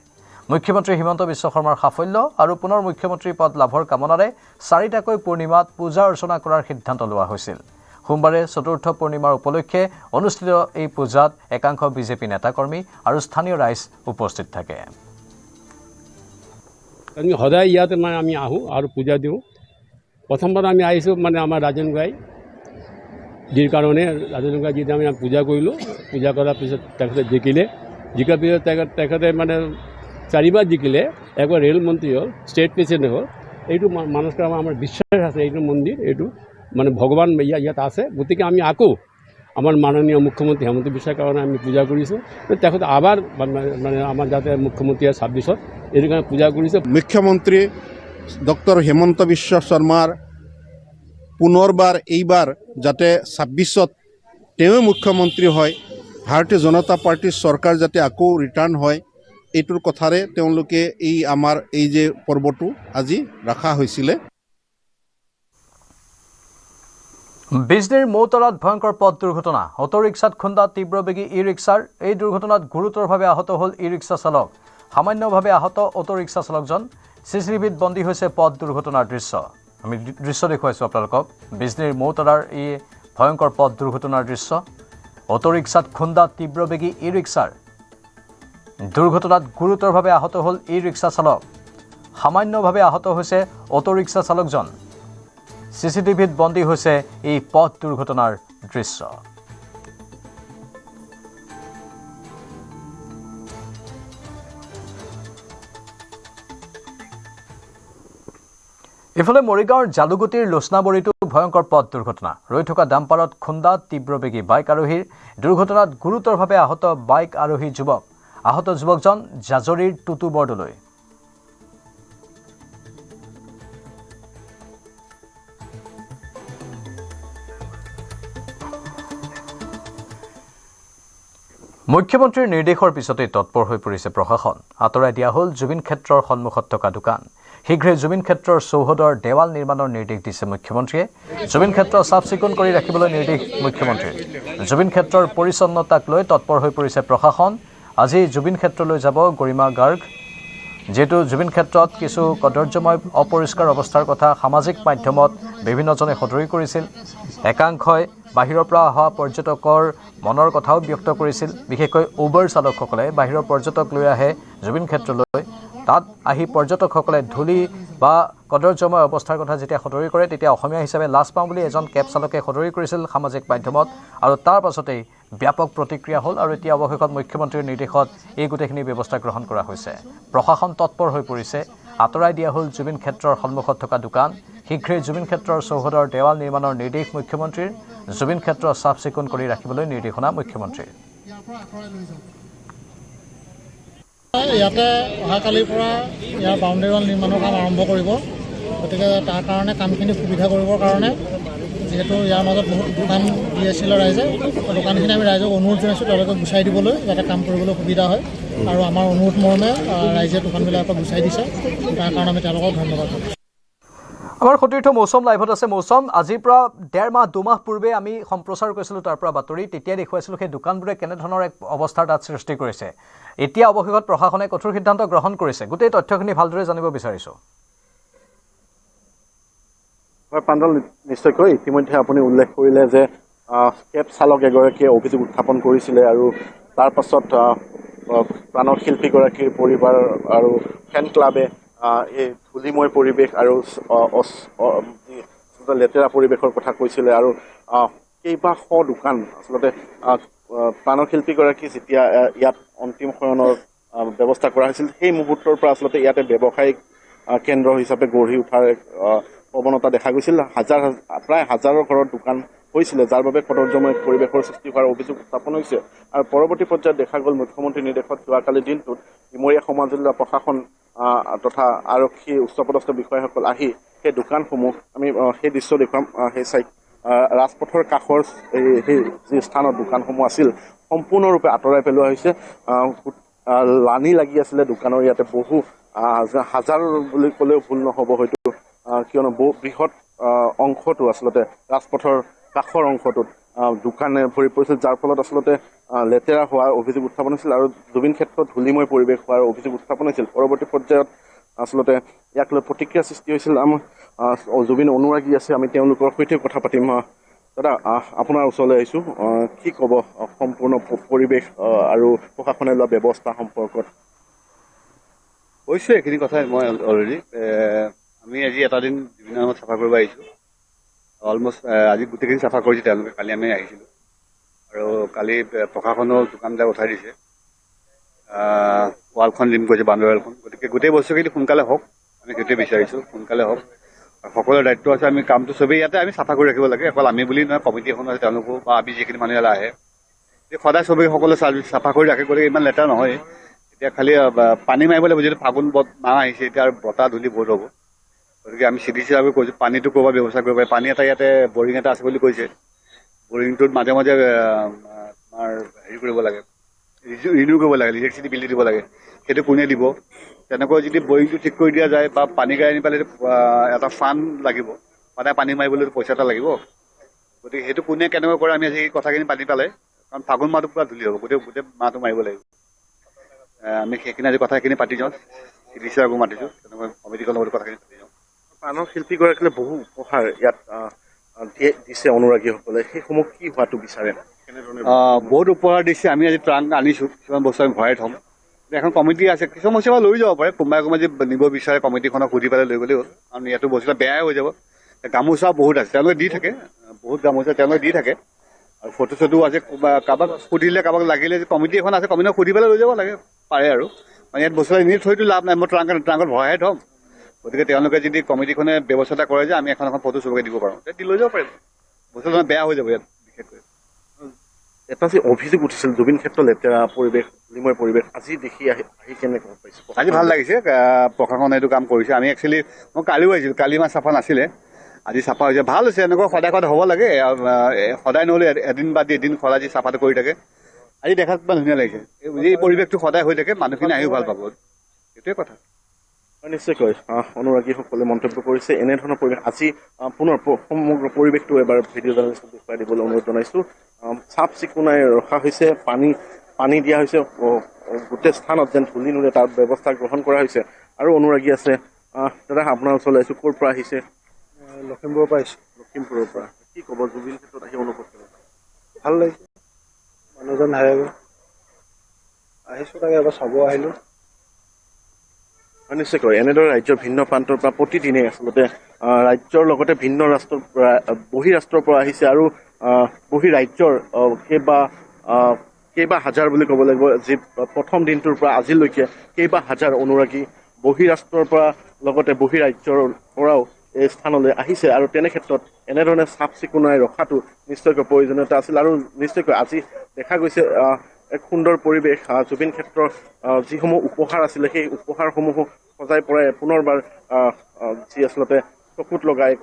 মুখ্যমন্ত্ৰী হিমন্ত বিশ্ব শৰ্মাৰ সাফল্য আৰু পুনৰ মুখ্যমন্ত্ৰী পদ লাভৰ কামনাৰে 4টাকৈ পূৰ্ণিমাত পূজা অৰ্চনা কৰাৰ সিদ্ধান্ত লোৱা হৈছিল। সোমবাৰে চতুৰ্থ পূৰ্ণিমাৰ উপলক্ষে অনুষ্ঠিত এই পূজাত একাংশ বিজেপি নেতাকৰ্মী আৰু স্থানীয় ৰাইজ উপস্থিত থাকে। সদায় ইয়াতে আমি আহোঁ আৰু পূজা দিওঁ। প্ৰথমবাৰ আমি আহিছোঁ আমাৰ ৰাজেন গোহাঁই যিৰ কাৰণে ৰাজেন গোহাঁই যেতিয়া আমি পূজা কৰিলোঁ, পূজা কৰাৰ পিছত তেখেতে জিকাৰ পিছত তেখেতে 4বাৰ জিকিলে একবাৰ ৰেলমন্ত্ৰী হ'ল ষ্টেট প্ৰেচিডেণ্ট হ'ল এইটো মানুহৰ আমাৰ বিশ্বাস আছে এইটো মন্দিৰ এইটো মানে ভগৱান ইয়াত আছে গতিকে আমি আকৌ আমাৰ মাননীয় মুখ্যমন্ত্ৰী হেমন্ত বিশ্বৰ কাৰণে আমি পূজা কৰিছোঁ তেখেত আবাৰ মানে আমাৰ যাতে মুখ্যমন্ত্ৰীয়ে 26ত এইটো কাৰণে পূজা কৰিছে মুখ্যমন্ত্ৰী ডক্টৰ হেমন্ত বিশ্ব শৰ্মাৰ পুনৰবাৰ এইবাৰ যাতে 26ত তেওঁ মুখ্যমন্ত্ৰী হয় ভাৰতীয় জনতা পাৰ্টিৰ চৰকাৰ যাতে আকৌ ৰিটাৰ্ণ হয় এইটোৰ কথাৰে তেওঁলোকে এই আমাৰ এই যে পৰ্বটো আজি ৰখা হৈছিলে বিজনীৰ মৌতৰাত ভয়ংকৰ পথ দুৰ্ঘটনা অটো ৰিক্সাত খুন্দা তীব্ৰবেগী ই ৰিক্সাৰ এই দুৰ্ঘটনাত গুৰুতৰভাৱে আহত হ'ল ই ৰিক্সা চালক সামান্যভাৱে আহত অটো ৰিক্সা চালকজন চিচিটিভিত বন্দী হৈছে পথ দুৰ্ঘটনাৰ দৃশ্য আমি দৃশ্য দেখুৱাইছোঁ আপোনালোকক বিজনীৰ মৌতৰাৰ এই ভয়ংকৰ পথ দুৰ্ঘটনাৰ দৃশ্য অটো ৰিক্সাত খুন্দা তীব্ৰবেগী ই ৰিক্সাৰ দুৰ্ঘটনাত গুৰুতৰভাৱে আহত হ'ল ই ৰিক্সা চালক সামান্যভাৱে আহত হৈছে অটো ৰিক্সা চালকজন চিচিটিভিত বন্দী হৈছে এই পথ দুৰ্ঘটনাৰ দৃশ্য ইফালে মৰিগাঁৱৰ জালুগুটিৰ লোচনাবৰীতো ভয়ংকৰ পথ দুৰ্ঘটনা ৰৈ থকা ডাম্পাৰত খুন্দা তীব্ৰবেগী বাইক আৰোহীৰ দুৰ্ঘটনাত গুৰুতৰভাৱে আহত বাইক আৰোহী যুৱক আহত যুৱকজন জাজৰিৰ টুটু বৰদলৈ মুখ্যমন্ত্ৰীৰ নিৰ্দেশৰ পিছতে তৎপৰ হৈ পৰিছে প্ৰশাসন আঁতৰাই দিয়া হ'ল জুবিন ক্ষেত্ৰৰ সন্মুখত থকা দোকান শীঘ্ৰে জুবিন ক্ষেত্ৰৰ চৌহদৰ দেৱাল নিৰ্মাণৰ নিৰ্দেশ দিছে মুখ্যমন্ত্ৰীয়ে জুবিন ক্ষেত্ৰ চাফ চিকুণ কৰি ৰাখিবলৈ নিৰ্দেশ মুখ্যমন্ত্ৰীৰ জুবিন ক্ষেত্ৰৰ পৰিচ্ছন্নতাক লৈ তৎপৰ হৈ পৰিছে প্ৰশাসন আজি জুবিন ক্ষেত্ৰলৈ যাব গৰিমা গাৰ্গ যেহেতু জুবিন ক্ষেত্ৰত কিছু কদৰ্যময় অপৰিষ্কাৰ অৱস্থাৰ কথা সামাজিক মাধ্যমত বিভিন্নজনে সদৰি কৰিছিল একাংশই বাহিৰৰ পৰা অহা পৰ্যটকৰ মনৰ কথাও ব্যক্ত কৰিছিল বিশেষকৈ উবাৰ চালকসকলে বাহিৰৰ পৰ্যটক লৈ আহে জুবিন ক্ষেত্ৰলৈ তাত আহি পৰ্যটকসকলে ধূলি বা কদৰ্যময় অৱস্থাৰ কথা যেতিয়া সদৰি কৰে তেতিয়া অসমীয়া হিচাপে লাজ পাওঁ বুলি এজন কেব চালকে সদৰি কৰিছিল সামাজিক মাধ্যমত আৰু তাৰ পাছতেই ব্যাপক প্ৰতিক্ৰিয়া হ'ল আৰু এতিয়া অৱশেষত মুখ্যমন্ত্ৰীৰ নিৰ্দেশত এই গোটেইখিনি ব্যৱস্থা গ্ৰহণ কৰা হৈছে প্ৰশাসন তৎপৰ হৈ পৰিছে আঁতৰাই দিয়া হ'ল জুবিন ক্ষেত্ৰৰ সন্মুখত থকা দোকান শীঘ্ৰেই জুবিন ক্ষেত্ৰৰ চৌহদৰ দেৱাল নিৰ্মাণৰ নিৰ্দেশ মুখ্যমন্ত্ৰীৰ জুবিন ক্ষেত্ৰ চাফ চিকুণ কৰি ৰাখিবলৈ নিৰ্দেশনা মুখ্যমন্ত্ৰীৰ ইয়াতে অহাকালিৰ পৰা ইয়াৰ বাউণ্ডেৰী ৱাল নিৰ্মাণৰ কাম আৰম্ভ কৰিব গতিকে তাৰ কাৰণে কামখিনি সুবিধা কৰিবৰ কাৰণে যিহেতু ইয়াৰ মাজত বহুত দোকান দি আছিলে ৰাইজে দোকানখিনি আমি ৰাইজক অনুৰোধ জনাইছোঁ তেওঁলোকে গুচাই দিবলৈ যাতে কাম কৰিবলৈ সুবিধা হয় আৰু আমাৰ অনুৰোধ মৰ্মে ৰাইজে দোকানবিলাকৰ গুচাই দিছে তাৰ কাৰণে আমি তেওঁলোকক ধন্যবাদ জনাইছোঁ আমাৰ সতীৰ্থ মৌচম লাইভত আছে মৌচম আজিৰ পৰা 1.5 মাহ 2 মাহ পূৰ্বে আমি সম্প্ৰচাৰ কৰিছিলোঁ তাৰ পৰা বাতৰি তেতিয়া দেখুৱাইছিলোঁ সেই দোকানবোৰে কেনেধৰণৰ এক অৱস্থাৰ তাত সৃষ্টি কৰিছে এতিয়া অৱশেষত প্ৰশাসনে কঠোৰ সিদ্ধান্ত গ্ৰহণ কৰিছে গোটেই তথ্যখিনি ভালদৰে জানিব বিচাৰিছোঁ হয় প্ৰাঞ্জল নিশ্চয়কৈ ইতিমধ্যে আপুনি উল্লেখ কৰিলে যে কেব চালক এগৰাকীয়ে অভিযোগ উত্থাপন কৰিছিলে আৰু তাৰ পাছত প্ৰাণৰ শিল্পীগৰাকীৰ পৰিবাৰ আৰু ফেন ক্লাবে এই ধূলিময় পৰিৱেশ আৰু লেতেৰা পৰিৱেশৰ কথা কৈছিলে আৰু কেইবাশ দোকান আচলতে প্ৰাণৰ শিল্পীগৰাকী যেতিয়া ইয়াত অন্তিম শয়নৰ ব্যৱস্থা কৰা হৈছিল সেই মুহূৰ্তৰ পৰা আচলতে ইয়াতে ব্যৱসায়িক কেন্দ্ৰ হিচাপে গঢ়ি উঠাৰ প্ৰৱণতা দেখা গৈছিল প্ৰায় হাজাৰৰ ঘৰত দোকান হৈছিলে যাৰ বাবে কদৰ্যময় পৰিৱেশৰ সৃষ্টি হোৱাৰ অভিযোগ উত্থাপন হৈছে আৰু পৰৱৰ্তী পৰ্যায়ত দেখা গ'ল মুখ্যমন্ত্ৰীৰ নিৰ্দেশত যোৱাকালি দিনটোত ডিমৰীয়া সমাজজিলা প্ৰশাসন তথা আৰক্ষী উচ্চপদস্থ বিষয়াসকল আহি সেই দোকানসমূহ আমি সেই দৃশ্য দেখুৱাম সেই ৰাজপথৰ কাষৰ সেই যি স্থানত দোকানসমূহ আছিল সম্পূৰ্ণৰূপে আঁতৰাই পেলোৱা হৈছে লানি লাগি আছিলে দোকানৰ ইয়াতে বহু হাজাৰ বুলি ক'লেও ভুল নহ'ব হয়তো কিয়নো বহু বৃহৎ অংশটো আচলতে ৰাজপথৰ কাষৰ অংশটোত দোকানে ভৰি পৰিছিল যাৰ ফলত আচলতে লেতেৰা হোৱাৰ অভিযোগ উত্থাপন হৈছিল আৰু জুবিন ক্ষেত্ৰত ধূলিময় পৰিৱেশ হোৱাৰ অভিযোগ উত্থাপন হৈছিল পৰৱৰ্তী পৰ্যায়ত আচলতে ইয়াক লৈ প্ৰতিক্ৰিয়া সৃষ্টি হৈছিল আমাৰ জুবিন অনুৰাগী আছে আমি তেওঁলোকৰ সৈতে কথা পাতিম দাদা আপোনাৰ ওচৰলৈ আহিছোঁ কি ক'ব সম্পূৰ্ণ পৰিৱেশ আৰু প্ৰশাসনে লোৱা ব্যৱস্থা সম্পৰ্কত কৈছোঁ এইখিনি কথাই মই অলৰেডি আমি আজি এটা দিন জুবিন নামত চাফা কৰিব আহিছোঁ অলমষ্ট আজি গোটেইখিনি চাফা কৰিছে তেওঁলোকে কালি আমি আহিছিলোঁ আৰু কালি প্ৰশাসনৰ দোকানবিলাক উঠাই দিছে ৱালখন জিম কৰিছে বান্দৰ ৱালখন গতিকে গোটেই বস্তুখিনি সোনকালে হওক আমি সেইটোৱে বিচাৰিছোঁ সোনকালে হওক সকলোৰে দায়িত্ব আছে আমি কামটো চবেই ইয়াতে আমি চাফা কৰি ৰাখিব লাগে অকল আমি বুলি নহয় কমিটি এখন আছে তেওঁলোকো বা আমি যিখিনি মানুহ ইয়ালৈ আহে সদায় চবেই সকলোৱে চাফা কৰি ৰাখে গতিকে ইমান লেতেৰা নহয় এতিয়া খালি পানী মাৰিব লাগিব যিহেতু ফাগুন মাহ আহিছে এতিয়া আৰু বতাহ ধূলি বহুত হ'ব গতিকে আমি চিটি হিচাপে কৈছোঁ পানীটো ক'ৰবাত ব্যৱস্থা কৰিব পাৰি পানী এটা ইয়াতে বৰিং এটা আছে বুলি কৈছে বৰিংটোত মাজে মাজে আমাৰ হেৰি কৰিব লাগে ৰিনিউ কৰিব লাগে ইলেক্ট্ৰিচিটি বিল দিব লাগে সেইটো কোনে দিব তেনেকৈ যদি বৰিংটো ঠিক কৰি দিয়া যায় বা পানী গাড়ী আনি পালে এটা ফাণ্ড লাগিব সদায় পানী মাৰিবলৈ পইচা এটা লাগিব গতিকে সেইটো কোনে কেনেকৈ কৰে আমি আজি কথাখিনি পাতি পালে কাৰণ ফাগুন মাহটো পুৰা ধূলি হ'ব গোটেই মাহটো মাৰিব লাগিব আমি সেইখিনি আজি কথাখিনি পাতি যাওঁ চিকিৎসকো মাতিছোঁ তেনেকৈ কমিটিখনৰ লগত কথাখিনি পাতি যাওঁ প্ৰাণৰ শিল্পীগৰাকীলৈ বহু উপহাৰ ইয়াত দিছে অনুৰাগীসকলে সেইসমূহ কি হোৱাটো বিচাৰে বহুত উপহাৰ দিছে আমি আজি ট্ৰাংক আনিছোঁ কিছুমান বস্তু আমি ভৰাই থ'ম এখন কমিটি আছে কিছুমান বস্তু লৈ যাব পাৰে কোনোবাই যদি নিব বিচাৰে কমিটিখনক সুধি পেলাই লৈ গ'লেই হ'ল কাৰণ ইয়াতো বস্তুবিলাক বেয়াই হৈ যাব গামোচা বহুত আছে তেওঁলোকে দি থাকে বহুত গামোচা তেওঁলোকে দি থাকে আৰু ফটো চটোও আছে কাৰোবাক সুধিলে কাৰোবাক লাগিলে কমিটি এখন আছে কমিটিখনক সুধি পেলাই লৈ যাব লাগে পাৰে আৰু মানে ইয়াত বস্তুবিলাক এনেই থৈতো লাভ নাই মই ট্ৰাংকত ভৰাইহে থ'ম গতিকে তেওঁলোকে যদি কমিটিখনে ব্যৱস্থা এটা কৰে যে আমি এখন ফটো চবকে দিব পাৰোঁ তেতিয়া লৈ যাব পাৰিম বস্তুটো বেয়া হৈ যাব ইয়াত বিশেষকৈ এটা যে অভিযোগ উঠিছিল জুবিন ক্ষেত্ৰত লেতেৰা পৰিৱেশ ধূলিময় পৰিৱেশ আজি দেখি আহি কেনে গম পাইছোঁ আজি ভাল লাগিছে প্ৰশাসনে এইটো কাম কৰিছে আমি একচুৱেলি মই কালিও আহিছিলোঁ কালি ইমান চাফা নাছিলে আজি চাফা হৈছে ভাল হৈছে এনেকুৱা সদায় হ'ব লাগে সদায় নহ'লে এদিন বা এদিন সদায় যি চাফাটো কৰি থাকে আজি দেখাত কিমান ধুনীয়া লাগিছে এই পৰিৱেশটো সদায় হৈ থাকে মানুহখিনি আহিও ভাল পাব সেইটোৱে কথা নিশ্চয়কৈ অনুৰাগীসকলে মন্তব্য কৰিছে এনেধৰণৰ পৰিৱেশ আজি পুনৰ সমগ্ৰ পৰিৱেশটো এবাৰ ভিডিঅ' জাৰ্নেলিষ্টক দেখুৱাই দিবলৈ অনুৰোধ জনাইছোঁ চাফ চিকুণাই ৰখা হৈছে পানী দিয়া হৈছে গোটেই স্থানত যেন ধূলি নুৰে তাৰ ব্যৱস্থা গ্ৰহণ কৰা হৈছে আৰু অনুৰাগী আছে দাদা আপোনাৰ ওচৰলৈ আহিছোঁ ক'ৰ পৰা আহিছে লখিমপুৰৰ পৰা আহিছোঁ লখিমপুৰৰ পৰা কি ক'ব জুবিন ক্ষেত্ৰত আহি অনুভৱ কৰিব ভাল লাগিছে মানুহজন হেৰাব আহিছোঁ তাকে এবাৰ চাব আহিলোঁ নিশ্চয়কৈ এনেদৰে ৰাজ্যৰ ভিন্ন প্ৰান্তৰ পৰা প্ৰতিদিনে আচলতে ৰাজ্যৰ লগতে ভিন্ন ৰাষ্ট্ৰৰ পৰা বহিৰাষ্ট্ৰৰ পৰা আহিছে আৰু বহিৰাজ্যৰ কেইবা হাজাৰ বুলি ক'ব লাগিব যি প্ৰথম দিনটোৰ পৰা আজিলৈকে কেইবা হাজাৰ অনুৰাগী বহিৰাষ্ট্ৰৰ পৰা লগতে বহিৰাজ্যৰ পৰাও এই স্থানলৈ আহিছে আৰু তেনে ক্ষেত্ৰত এনেধৰণে চাফ চিকুণাই ৰখাটো নিশ্চয়কৈ প্ৰয়োজনীয়তা আছিল আৰু নিশ্চয়কৈ আজি দেখা গৈছে এক সুন্দৰ পৰিৱেশ জুবিন ক্ষেত্ৰৰ যিসমূহ উপহাৰ আছিলে সেই উপহাৰসমূহো সজাই পৰাই পুনৰবাৰ যি আচলতে চকুত লগাই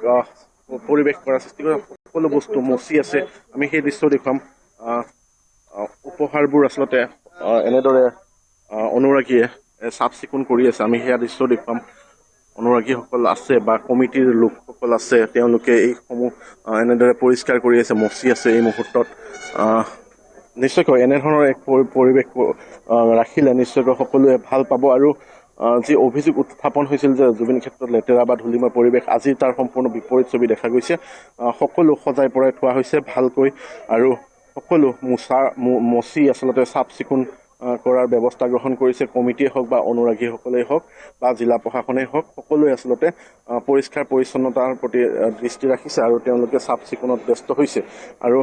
পৰিৱেশ কৰাৰ সৃষ্টি কৰা সকলো বস্তু মচি আছে আমি সেই দৃশ্য দেখুৱাম উপহাৰবোৰ আচলতে এনেদৰে অনুৰাগীয়ে চাফ চিকুণ কৰি আছে আমি সেয়া দৃশ্য দেখুৱাম অনুৰাগীসকল আছে বা কমিটিৰ লোকসকল আছে তেওঁলোকে এইসমূহ এনেদৰে পৰিষ্কাৰ কৰি আছে মচি আছে এই মুহূৰ্তত নিশ্চয়কৈ এনেধৰণৰ এক পৰিৱেশ ৰাখিলে নিশ্চয়কৈ সকলোৱে ভাল পাব আৰু যি অভিযোগ উত্থাপন হৈছিল যে জুবিন ক্ষেত্ৰত লেতেৰা বা ধূলিময় পৰিৱেশ আজি তাৰ সম্পূৰ্ণ বিপৰীত ছবি দেখা গৈছে সকলো সজাই পৰাই থোৱা হৈছে ভালকৈ আৰু সকলো মচি আচলতে চাফ চিকুণ কৰাৰ ব্যৱস্থা গ্ৰহণ কৰিছে কমিটিয়ে হওক বা অনুৰাগীসকলেই হওক বা জিলা প্ৰশাসনেই হওক সকলোৱে আচলতে পৰিষ্কাৰ পৰিচ্ছন্নতাৰ প্ৰতি দৃষ্টি ৰাখিছে আৰু তেওঁলোকে চাফ চিকুণত ব্যস্ত হৈছে আৰু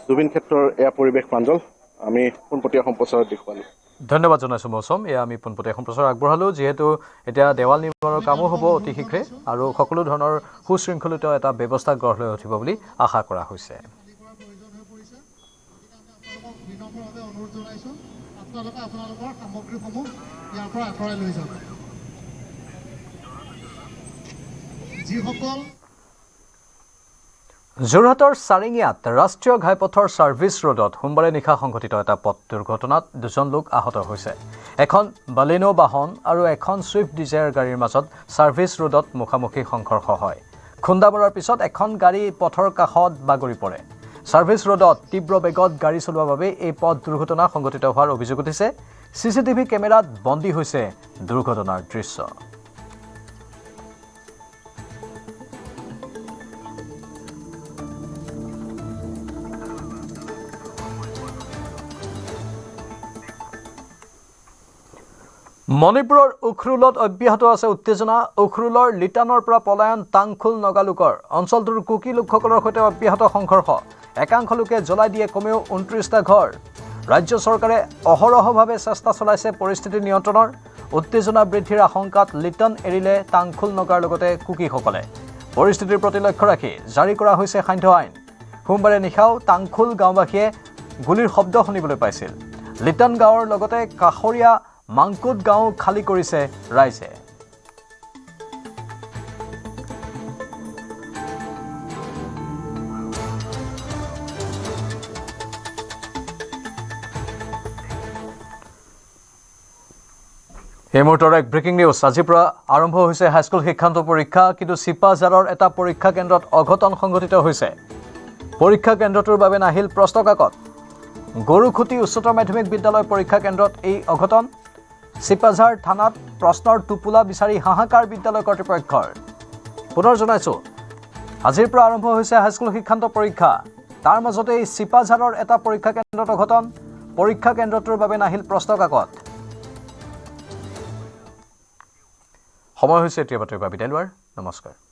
জুবিন ক্ষেত্ৰৰ এয়া পৰিৱেশ প্ৰাঞ্জল আমি পোনপটীয়া সম্প্ৰচাৰত দেখুৱালোঁ ধন্যবাদ জনাইছোঁ মৌচম এয়া আমি পোনপটীয়া সম্প্ৰচাৰ আগবঢ়ালোঁ যিহেতু এতিয়া দেৱাল নিৰ্মাণৰ কামো হ'ব অতি শীঘ্ৰে আৰু সকলো ধৰণৰ সুশৃংখলিত এটা ব্যৱস্থা গঢ় লৈ উঠিব বুলি আশা কৰা হৈছে আপোনালোকৰ সামগ্ৰীসমূহ ইয়াৰ পৰা আঁতৰাই লৈ যাওক যিসকল যোৰহাটৰ চাৰিঙীয়াত ৰাষ্ট্ৰীয় ঘাইপথৰ ছাৰ্ভিচ ৰোডত সোমবাৰে নিশা সংঘটিত এটা পথ দুৰ্ঘটনাত দুজন লোক আহত হৈছে এখন বালিনো বাহন আৰু এখন ছুইফ্ট ডিজায়াৰ গাড়ীৰ মাজত ছাৰ্ভিচ ৰোডত মুখামুখি সংঘৰ্ষ হয় খুন্দা মৰাৰ পিছত এখন গাড়ী পথৰ কাষত বাগৰি পৰে ছাৰ্ভিচ ৰোডত তীব্ৰ বেগত গাড়ী চলোৱাৰ বাবে এই পথ দুৰ্ঘটনা সংঘটিত হোৱাৰ অভিযোগ উঠিছে চিচিটিভি কেমেৰাত বন্দী হৈছে দুৰ্ঘটনাৰ দৃশ্য মণিপুৰৰ উখৰুলত অব্যাহত আছে উত্তেজনা উখৰুলৰ লিটানৰ পৰা পলায়ন টাংখুল নগালোকৰ অঞ্চলটোৰ কুকি লোকসকলৰ সৈতে অব্যাহত সংঘৰ্ষ একাংশ লোকে জ্বলাই দিয়ে কমেও 29টা ঘৰ ৰাজ্য চৰকাৰে অহৰহভাৱে চেষ্টা চলাইছে পৰিস্থিতি নিয়ন্ত্ৰণৰ। উত্তেজনা বৃদ্ধিৰ আশংকাত লিটন এৰিলে টাংখুল নগাৰ লগতে কুকিসকলে। পৰিস্থিতিৰ প্ৰতি লক্ষ্য ৰাখি জাৰি কৰা হৈছে সান্ধ্য আইন। সোমবাৰে নিশাও টাংখুল গাঁওবাসীয়ে গুলীৰ শব্দ শুনিবলৈ পাইছিল। লিটন গাঁৱৰ লগতে কাষৰীয়া মাংকুট গাঁও খালী কৰিছে ৰাইজে। এই মুহূৰ্তৰ এক ব্ৰেকিং নিউজ। আজিৰ পৰা আৰম্ভ হৈছে হাইস্কুল শিক্ষান্ত পৰীক্ষা, কিন্তু চিপাঝাৰৰ এটা পৰীক্ষা কেন্দ্ৰত অঘটন সংঘটিত হৈছে। পৰীক্ষা কেন্দ্ৰটোৰ বাবে নাহিল প্ৰশ্ন কাকত। গৰুখুটি উচ্চতৰ মাধ্যমিক বিদ্যালয় পৰীক্ষা কেন্দ্ৰত এই অঘটন। চিপাঝাৰ থানাত প্ৰশ্নৰ টোপোলা বিচাৰি হাহাকাৰ বিদ্যালয় কৰ্তৃপক্ষৰ। পুনৰ জনাইছোঁ, আজিৰ পৰা আৰম্ভ হৈছে হাইস্কুল শিক্ষান্ত পৰীক্ষা। তাৰ মাজতে এই চিপাঝাৰৰ এটা পৰীক্ষা কেন্দ্ৰত অঘটন। পৰীক্ষা কেন্দ্ৰটোৰ বাবে নাহিল প্ৰশ্ন কাকত। সময় হৈছে এতিয়া বাতৰিৰ পৰা বিদায় লোৱাৰ। নমস্কাৰ।